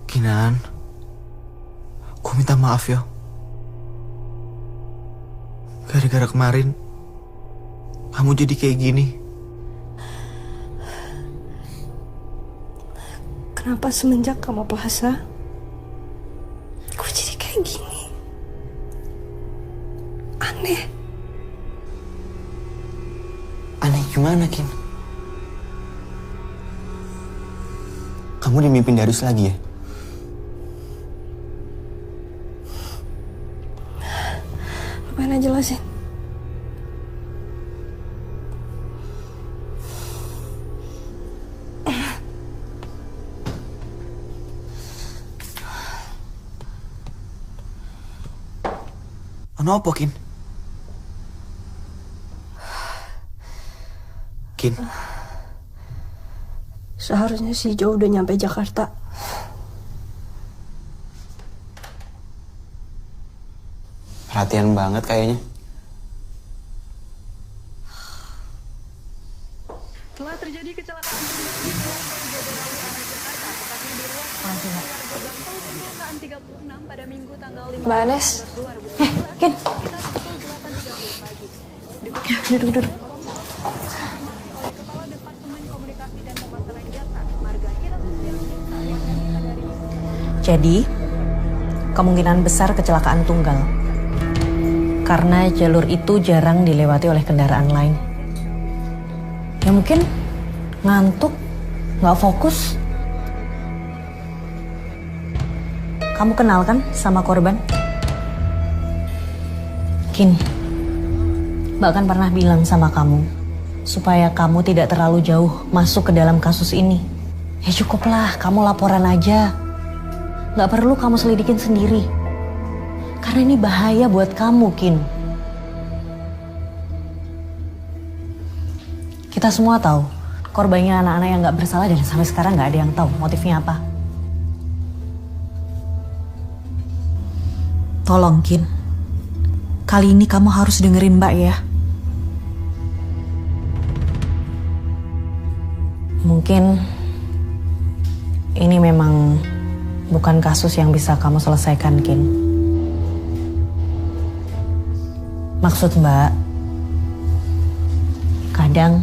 Speaker 7: Kinan, aku minta maaf ya. Gara-gara kemarin, kamu jadi kayak gini.
Speaker 6: Kenapa semenjak kamu puasa, aku jadi kayak gini? Aneh.
Speaker 7: Aneh gimana, Kin? Kamu dimimpin Darius lagi ya?
Speaker 6: Mana jelasin?
Speaker 7: Kenapa, Kin? Kin?
Speaker 6: Seharusnya si Jo udah nyampe Jakarta.
Speaker 7: Perhatian banget kayaknya.
Speaker 16: Telah terjadi kecelakaan pada Minggu tanggal 5
Speaker 6: Mbak Anes. Ken. Duduk.
Speaker 4: Jadi, kemungkinan besar kecelakaan tunggal. Karena jalur itu jarang dilewati oleh kendaraan lain. Ya mungkin ngantuk, nggak fokus. Kamu kenal kan sama korban? Kin, Mbak kan pernah bilang sama kamu supaya kamu tidak terlalu jauh masuk ke dalam kasus ini. Ya cukuplah, kamu laporan aja. Nggak perlu kamu selidikin sendiri. Karena ini bahaya buat kamu, Kin. Kita semua tahu, korbannya anak-anak yang nggak bersalah dan sampai sekarang nggak ada yang tahu motifnya apa. Tolong, Kin. Kali ini kamu harus dengerin Mbak ya. Mungkin ini memang bukan kasus yang bisa kamu selesaikan, Kin. Maksud Mbak, kadang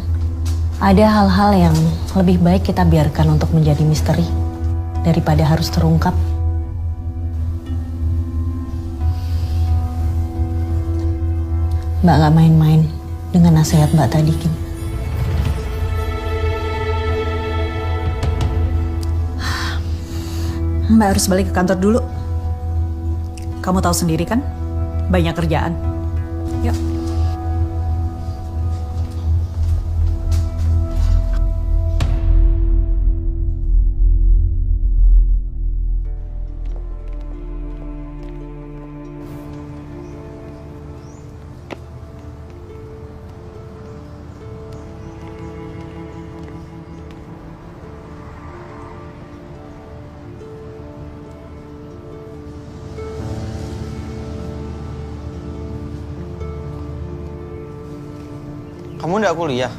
Speaker 4: ada hal-hal yang lebih baik kita biarkan untuk menjadi misteri daripada harus terungkap. Mbak gak main-main dengan nasihat Mbak tadi, Kin. Mbak harus balik ke kantor dulu. Kamu tahu sendiri kan, banyak kerjaan. Yuk.
Speaker 7: Kamu nggak kuliah?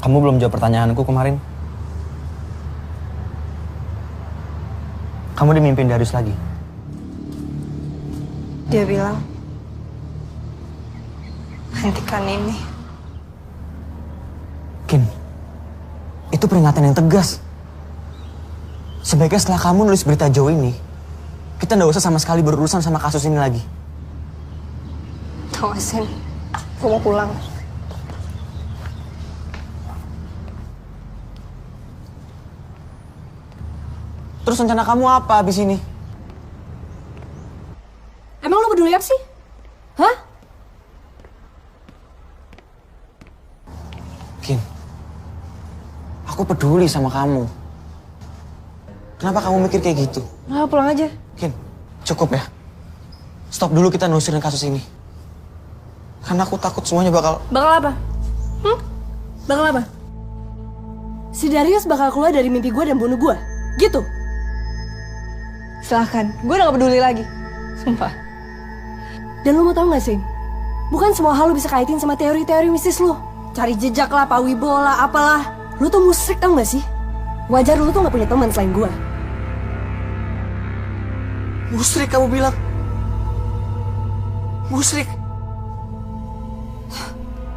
Speaker 5: Kamu belum jawab pertanyaanku kemarin. Kamu dimimpin Darius lagi.
Speaker 6: Dia bilang, hentikan ini.
Speaker 7: Kin, itu peringatan yang tegas. Sebaiknya setelah kamu nulis berita Joe ini, kita nggak usah sama sekali berurusan sama kasus ini lagi.
Speaker 6: Awasin, gue mau pulang.
Speaker 7: Terus rencana kamu apa abis ini?
Speaker 6: Emang lo peduli apa sih? Hah?
Speaker 7: Kin, aku peduli sama kamu. Kenapa kamu mikir kayak gitu?
Speaker 6: Nah, pulang aja.
Speaker 7: Kin, cukup ya. Stop dulu kita nelusurin kasus ini. Karena aku takut semuanya bakal...
Speaker 6: Bakal apa? Bakal apa? Si Darius bakal keluar dari mimpi gue dan bunuh gue. Gitu? Silahkan, gue udah gak peduli lagi. Sumpah. Dan lo mau tau gak sih? Bukan semua hal lo bisa kaitin sama teori-teori mistis lo. Cari jejak lah, Pak Wibowo lah, apalah. Lo tuh musrik tau gak sih? Wajar lo tuh gak punya teman selain gue.
Speaker 7: Musrik kamu bilang? Musrik?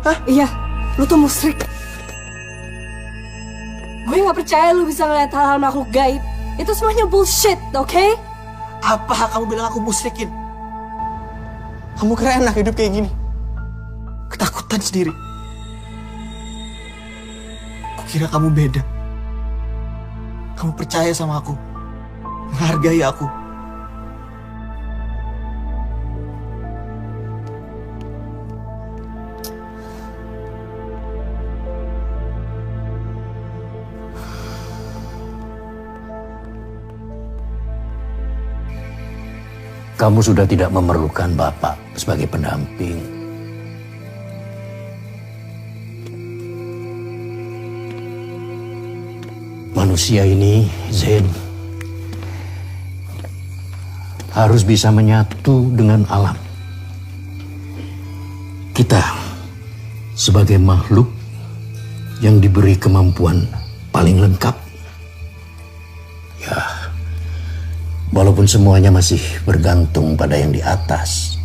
Speaker 6: Hah? Iya, lo tuh musrik. Gue gak percaya lo bisa ngeliat hal-hal makhluk gaib. Itu semuanya bullshit, oke?
Speaker 7: Apa kamu bilang aku musrikin? Kamu kira enak hidup kayak gini? Ketakutan sendiri. Kukira kamu beda. Kamu percaya sama aku. Menghargai aku.
Speaker 13: Kamu sudah tidak memerlukan Bapak sebagai pendamping. Manusia ini, Zain, harus bisa menyatu dengan alam. Kita sebagai makhluk yang diberi kemampuan paling lengkap, ya, walaupun semuanya masih bergantung pada yang di atas.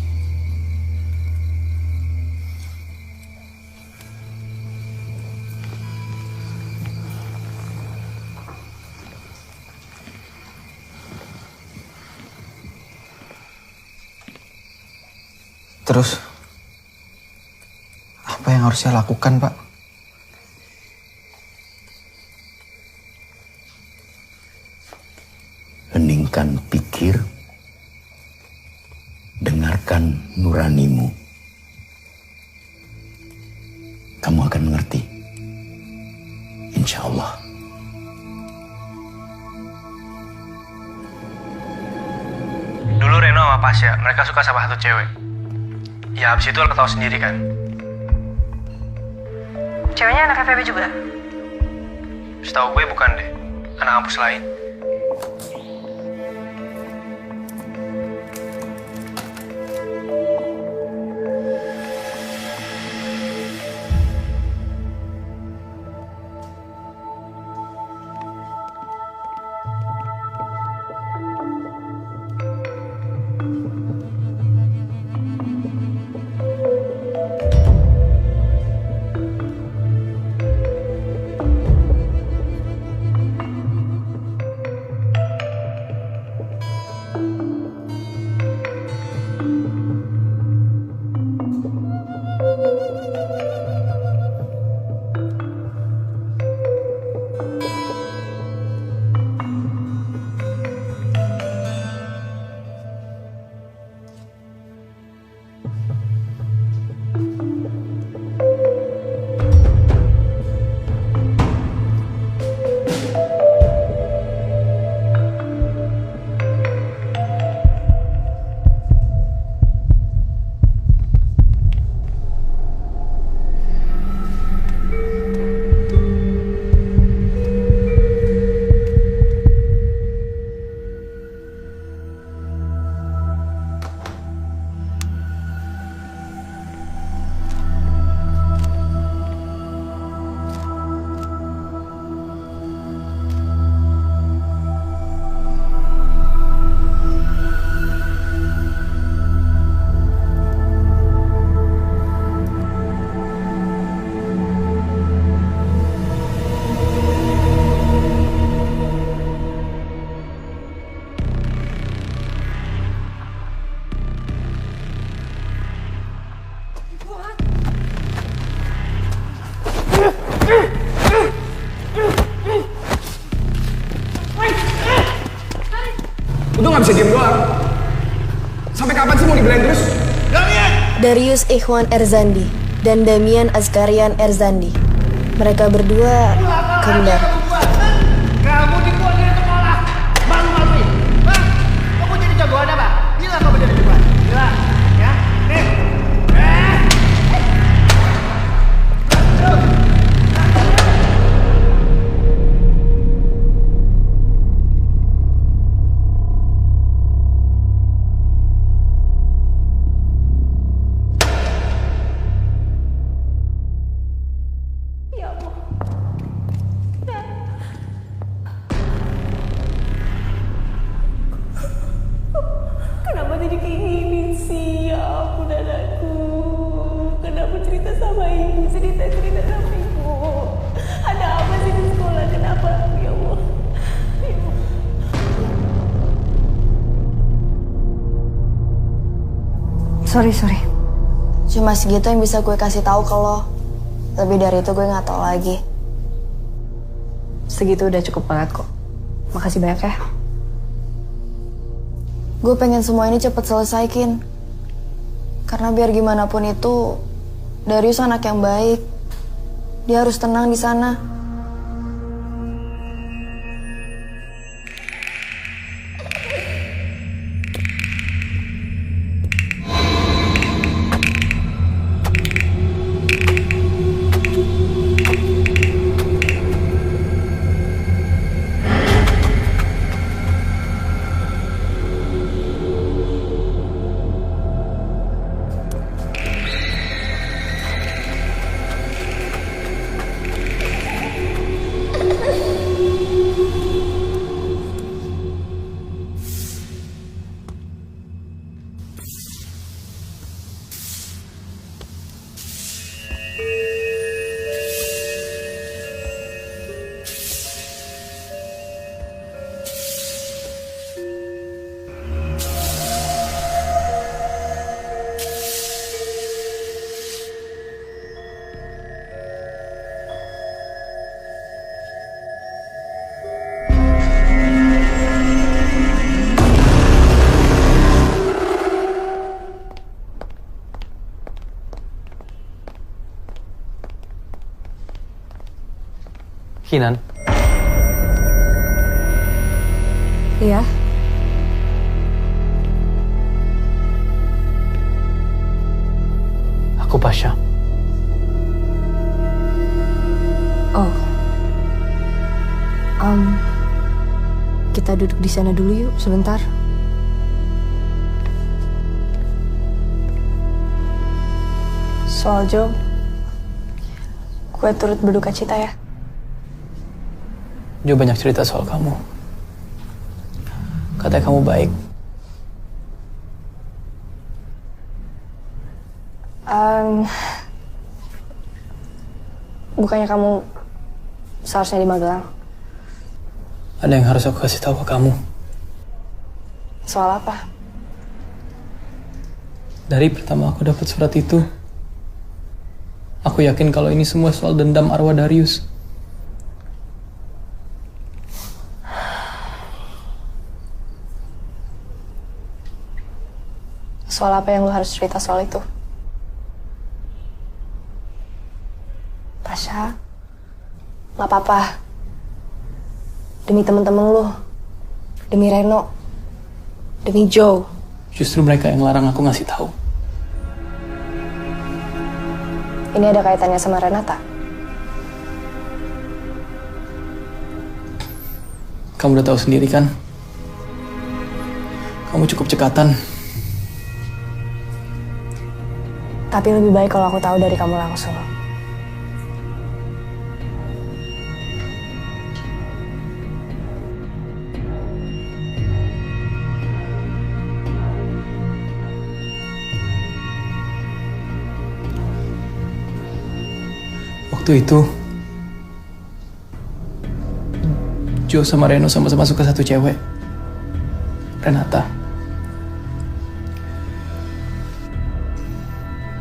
Speaker 7: Terus, apa yang harus saya lakukan, Pak?
Speaker 13: Heningkan pikir, dengarkan nuranimu. Kamu akan mengerti. Insya Allah.
Speaker 2: Dulu Reno sama Pasya, mereka suka sama satu cewek. Ya abis itu lo ketawa sendiri kan.
Speaker 6: Ceweknya anak FEB juga?
Speaker 2: Setahu gue bukan deh, anak kampus lain.
Speaker 3: Lu tuh nggak bisa diem doang. Sampai kapan sih mau dibelain terus?
Speaker 6: Darius Ikhwan Erzandi dan Damian Azkarian Erzandi. Mereka berdua kembar.
Speaker 3: Kamu dibuang dari sekolah. Malu-maluin. Hah? Kamu jadi jagoan apa? Bilang kamu jadi jagoan. Bilang. Ya? Nih.
Speaker 17: Kenapa jadi kayak gini sih? Ya ampun anakku. Kenapa cerita sama ibu? Cerita sama ibu. Ada apa sih di sekolah? Kenapa? Ya Allah. Ya Allah.
Speaker 6: Sorry. Cuma segitu yang bisa gue kasih tahu ke lo. Lebih dari itu gue nggak tahu lagi.
Speaker 17: Segitu udah cukup banget kok. Makasih banyak ya.
Speaker 6: Gue pengen semua ini cepet selesaikin. Karena biar gimana pun itu, Darius anak yang baik. Dia harus tenang di sana.
Speaker 15: Kinan,
Speaker 6: Iya.
Speaker 15: aku Pasha.
Speaker 6: Oh. Kita duduk di sana dulu yuk sebentar. Soal Joe, gue turut berduka cita ya.
Speaker 15: Jo banyak cerita soal kamu. Katanya kamu baik.
Speaker 6: Bukannya kamu seharusnya di Magelang?
Speaker 15: Ada yang harus aku kasih tahu ke kamu.
Speaker 6: Soal apa?
Speaker 15: Dari pertama aku dapat surat itu, aku yakin kalau ini semua soal dendam arwah Darius.
Speaker 6: Soal apa yang lu harus cerita soal itu? Tasha, gak apa-apa. Demi temen-temen lu, demi Reno, demi Joe.
Speaker 15: Justru mereka yang larang aku ngasih tahu.
Speaker 6: Ini ada kaitannya sama Renata?
Speaker 15: Kamu udah tahu sendiri kan? Kamu cukup cekatan.
Speaker 6: Tapi lebih baik kalau aku tahu dari kamu langsung.
Speaker 15: Waktu itu, Joe sama Reno sama-sama suka satu cewek, Renata.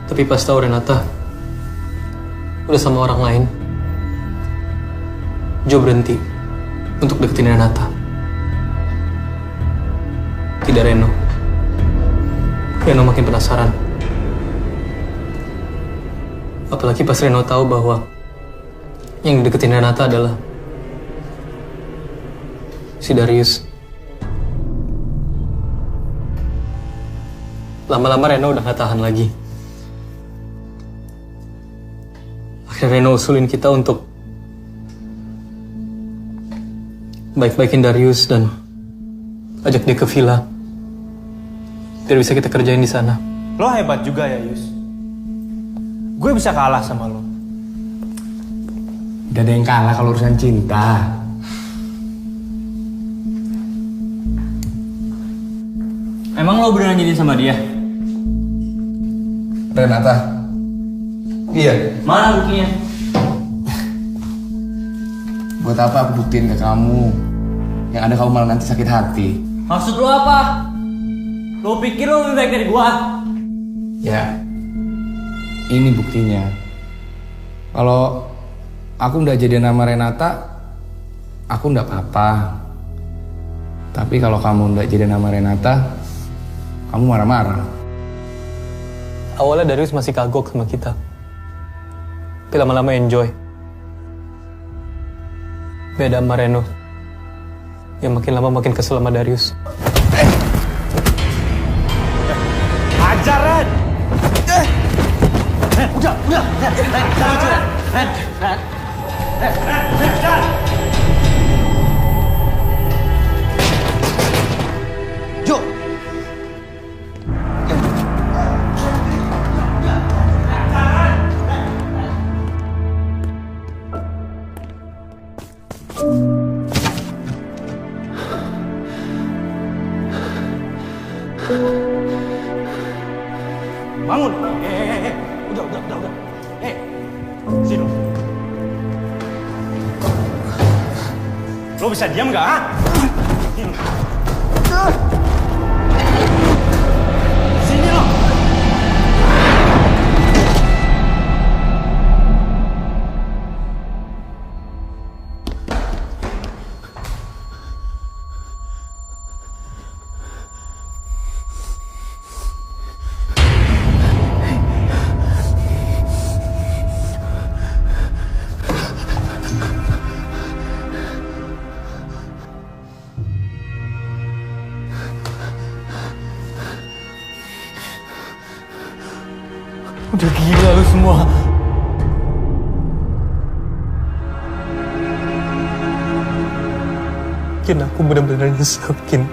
Speaker 15: Tapi pas tahu Renata udah sama orang lain, Joe berhenti untuk deketin Renata. tidak Reno. Reno makin penasaran. Apalagi pas Reno tahu bahwa yang dideketin Renata adalah si Darius. Lama-lama Reno udah gak tahan lagi. Akhirnya Reno usulin kita untuk baik-baikin Darius dan ajak dia ke villa. Biar bisa kita kerjain di sana.
Speaker 2: Lo hebat juga ya, Yus. Gue bisa kalah sama lo.
Speaker 1: Gak ada yang kalah kalau urusan cinta.
Speaker 8: Emang lo beneran jadi sama dia?
Speaker 1: Renata. Iya.
Speaker 8: Mana buktinya?
Speaker 1: Buat apa aku buktiin ke kamu? Yang ada kamu malah nanti sakit hati.
Speaker 8: Maksud lo apa? Lo pikir lo lebih baik dari gua?
Speaker 1: Ya, ini buktinya. Kalau aku nggak jadi nama Renata, aku nggak apa-apa. Tapi kalau kamu nggak jadi nama Renata, kamu marah-marah.
Speaker 15: Awalnya Darius masih kagok sama kita. Tapi lama-lama enjoy. Beda sama Reno. Yang makin lama makin kesel sama Darius.
Speaker 3: Ajaran! Udah. Jo!
Speaker 2: Bangun. Udah. Sini. Lo bisa diam nggak? Sini lo.
Speaker 15: Udah gila lu semua. Kin, aku benar-benar nyesel, Kin.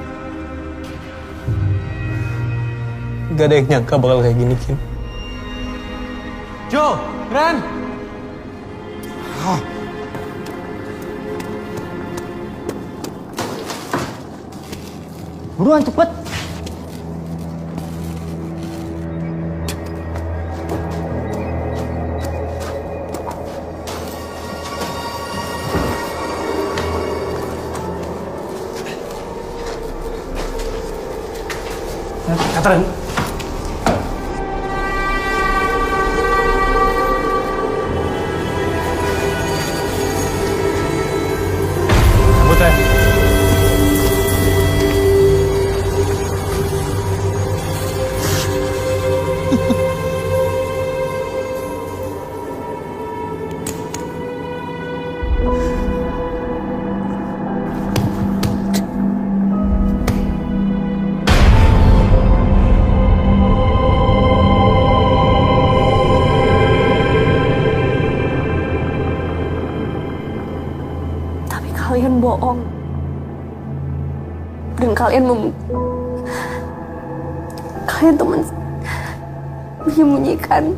Speaker 15: Gak ada yang nyangka bakal kayak gini, Kin.
Speaker 3: Jo, Ren!
Speaker 8: Buruan cepet.
Speaker 2: Catherine. Butet.
Speaker 6: Kalian bohong. Dan kalian tuh menyembunyikan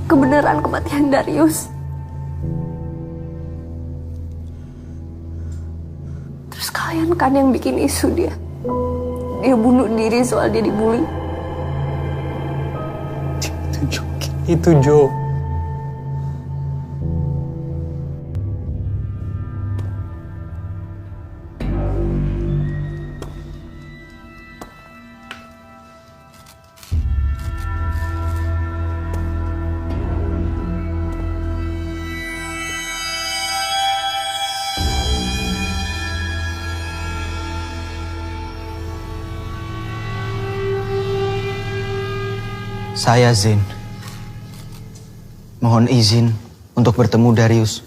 Speaker 6: kebenaran kematian Darius. Terus kalian kan yang bikin isu dia bunuh diri soal dia dibully.
Speaker 15: Itu Jo.
Speaker 5: Saya Zain. Mohon izin untuk bertemu Darius.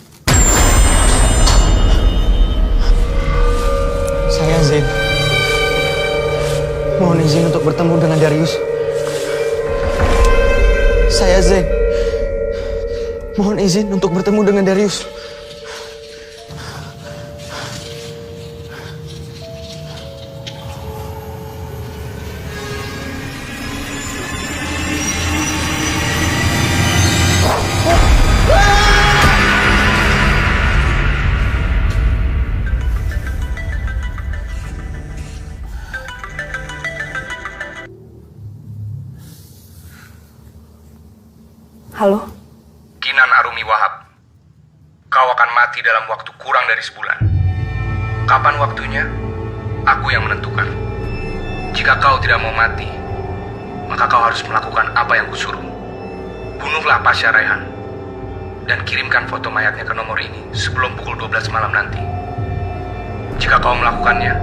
Speaker 5: Saya Zain. Mohon izin untuk bertemu dengan Darius. Saya Zain. Mohon izin untuk bertemu dengan Darius.
Speaker 6: Halo?
Speaker 1: Kinan Arumi Wahab, kau akan mati dalam waktu kurang dari sebulan. Kapan waktunya? Aku yang menentukan. Jika kau tidak mau mati, maka kau harus melakukan apa yang kusuruh. Bunuhlah Pasha Raihan dan kirimkan foto mayatnya ke nomor ini sebelum pukul 12 malam nanti. Jika kau melakukannya,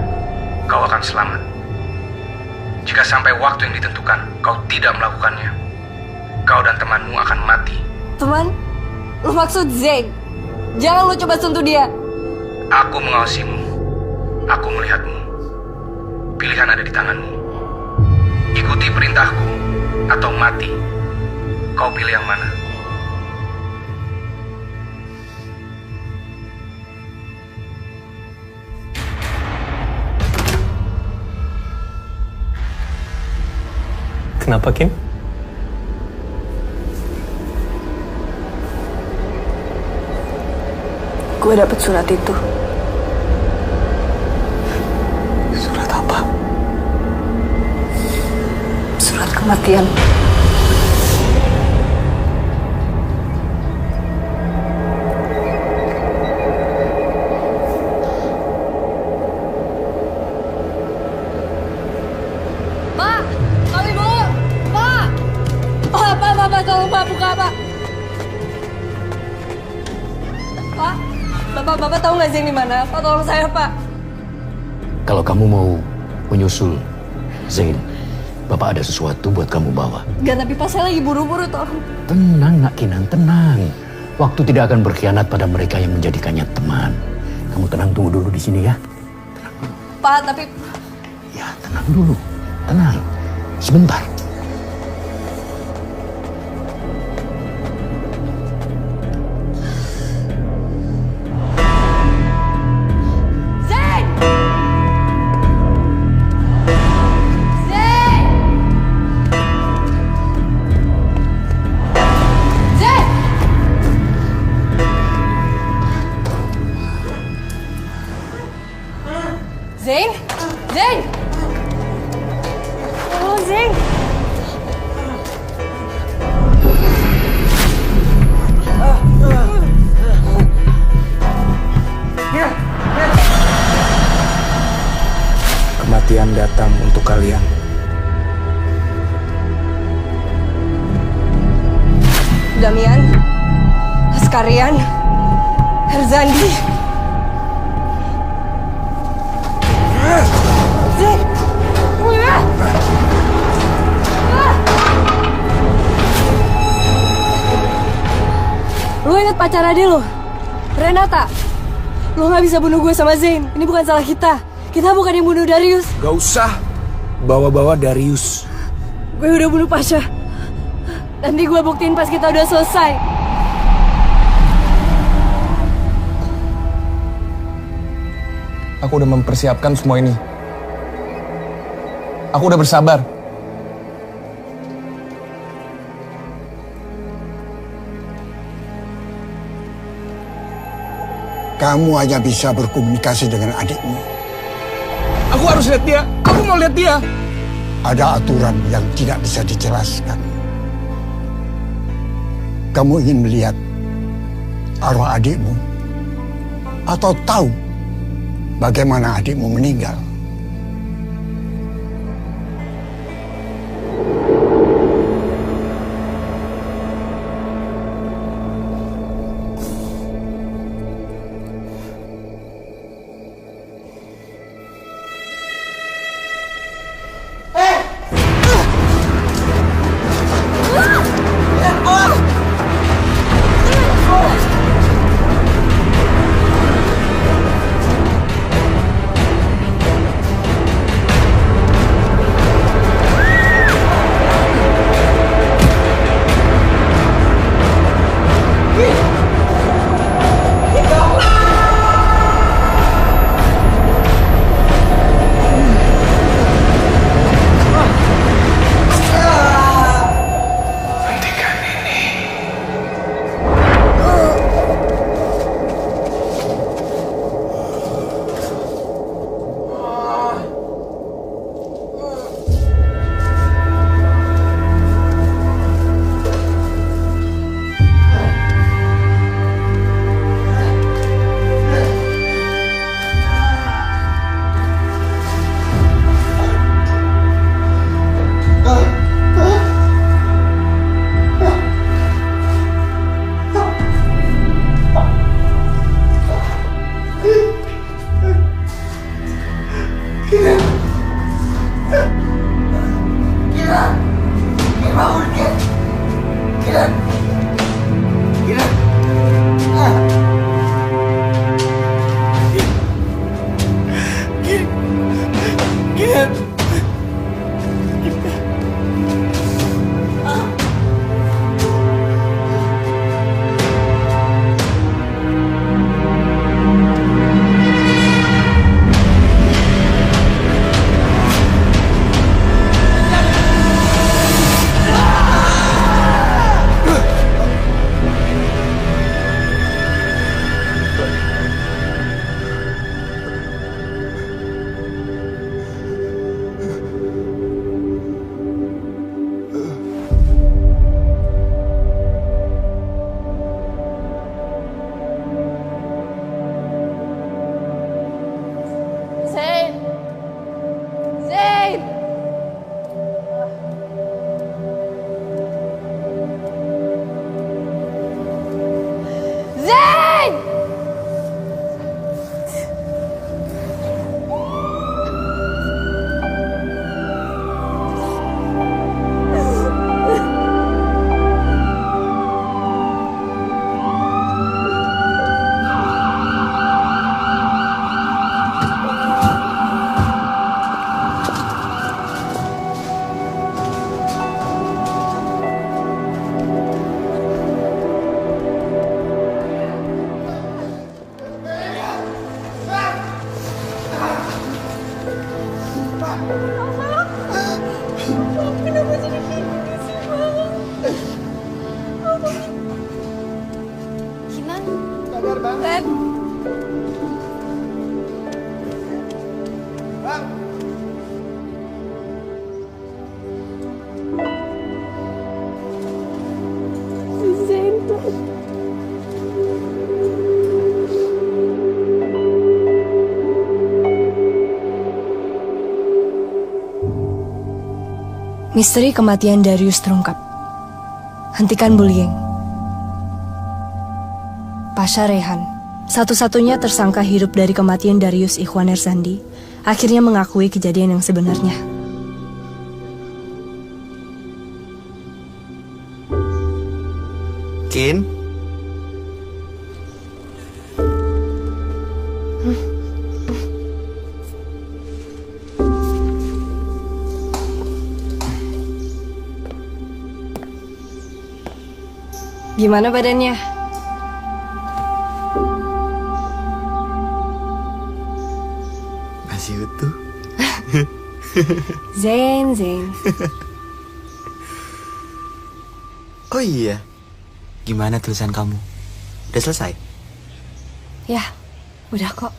Speaker 1: kau akan selamat. Jika sampai waktu yang ditentukan kau tidak melakukannya, kau dan temanmu akan mati.
Speaker 6: Teman? Lu maksud Zain? Jangan lu coba sentuh dia.
Speaker 1: Aku mengawasimu. Aku melihatmu. Pilihan ada di tanganmu. Ikuti perintahku atau mati. Kau pilih yang mana?
Speaker 15: Kenapa, Kim?
Speaker 6: Gue dapet surat itu.
Speaker 15: Surat apa?
Speaker 6: Surat kematian.
Speaker 17: Pak! Kami bawa! Pak! Pak, tolong Pak, buka Pak! Pak! Bapak tahu nggak Zain di mana? Pak, tolong saya, Pak.
Speaker 13: Kalau kamu mau menyusul Zain, Bapak ada sesuatu buat kamu bawa.
Speaker 17: Gak, tapi Pak, saya lagi buru-buru, tolong.
Speaker 13: Tenang, Nak Kinan, tenang. Waktu tidak akan berkhianat pada mereka yang menjadikannya teman. Kamu tenang, tunggu dulu di sini ya.
Speaker 17: Pak, tapi...
Speaker 13: Ya, tenang dulu. Tenang. Sebentar.
Speaker 17: Zain? Zain! Oh, Zain!
Speaker 1: Kematian datang untuk kalian.
Speaker 6: Damian, Askarian, Herzandi. Zain! Lu inget pacar adik lu? Renata. Lu gak bisa bunuh gue sama Zain. Ini bukan salah kita. Kita bukan yang bunuh Darius.
Speaker 1: Gak usah bawa-bawa Darius.
Speaker 6: Gue udah bunuh Pasha. Nanti gue buktiin pas kita udah selesai.
Speaker 1: Aku udah mempersiapkan semua ini. Aku udah bersabar.
Speaker 18: Kamu hanya bisa berkomunikasi dengan adikmu.
Speaker 1: Aku harus lihat dia. Aku mau lihat dia.
Speaker 18: Ada aturan yang tidak bisa dijelaskan. Kamu ingin melihat arwah adikmu? Atau tahu bagaimana adikmu meninggal?
Speaker 6: Ren.
Speaker 3: Bang.
Speaker 17: Zain.
Speaker 6: Misteri kematian Darius terungkap. Hentikan bullying. Pasha Rehan, satu-satunya tersangka hidup dari kematian Darius Ikhwan Erzandi, akhirnya mengakui kejadian yang sebenarnya.
Speaker 7: Kin?
Speaker 6: Gimana badannya?
Speaker 7: Masih utuh.
Speaker 6: Zain.
Speaker 7: Oh iya, gimana tulisan kamu? Udah selesai?
Speaker 6: Ya, udah kok.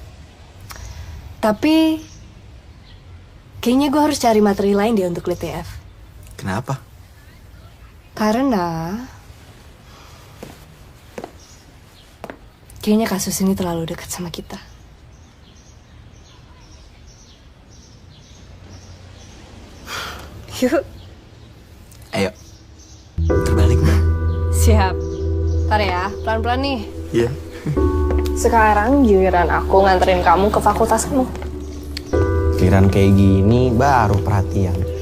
Speaker 6: Tapi kayaknya gue harus cari materi lain deh untuk LTF.
Speaker 7: Kenapa?
Speaker 6: Karena kayaknya kasus ini terlalu dekat sama kita. Yuk.
Speaker 7: Ayo, terbalik nih.
Speaker 6: Siap. Ntar ya, pelan-pelan nih.
Speaker 7: Iya.
Speaker 6: Sekarang giliran aku nganterin kamu ke fakultas kamu.
Speaker 19: Giliran kayak gini baru perhatian.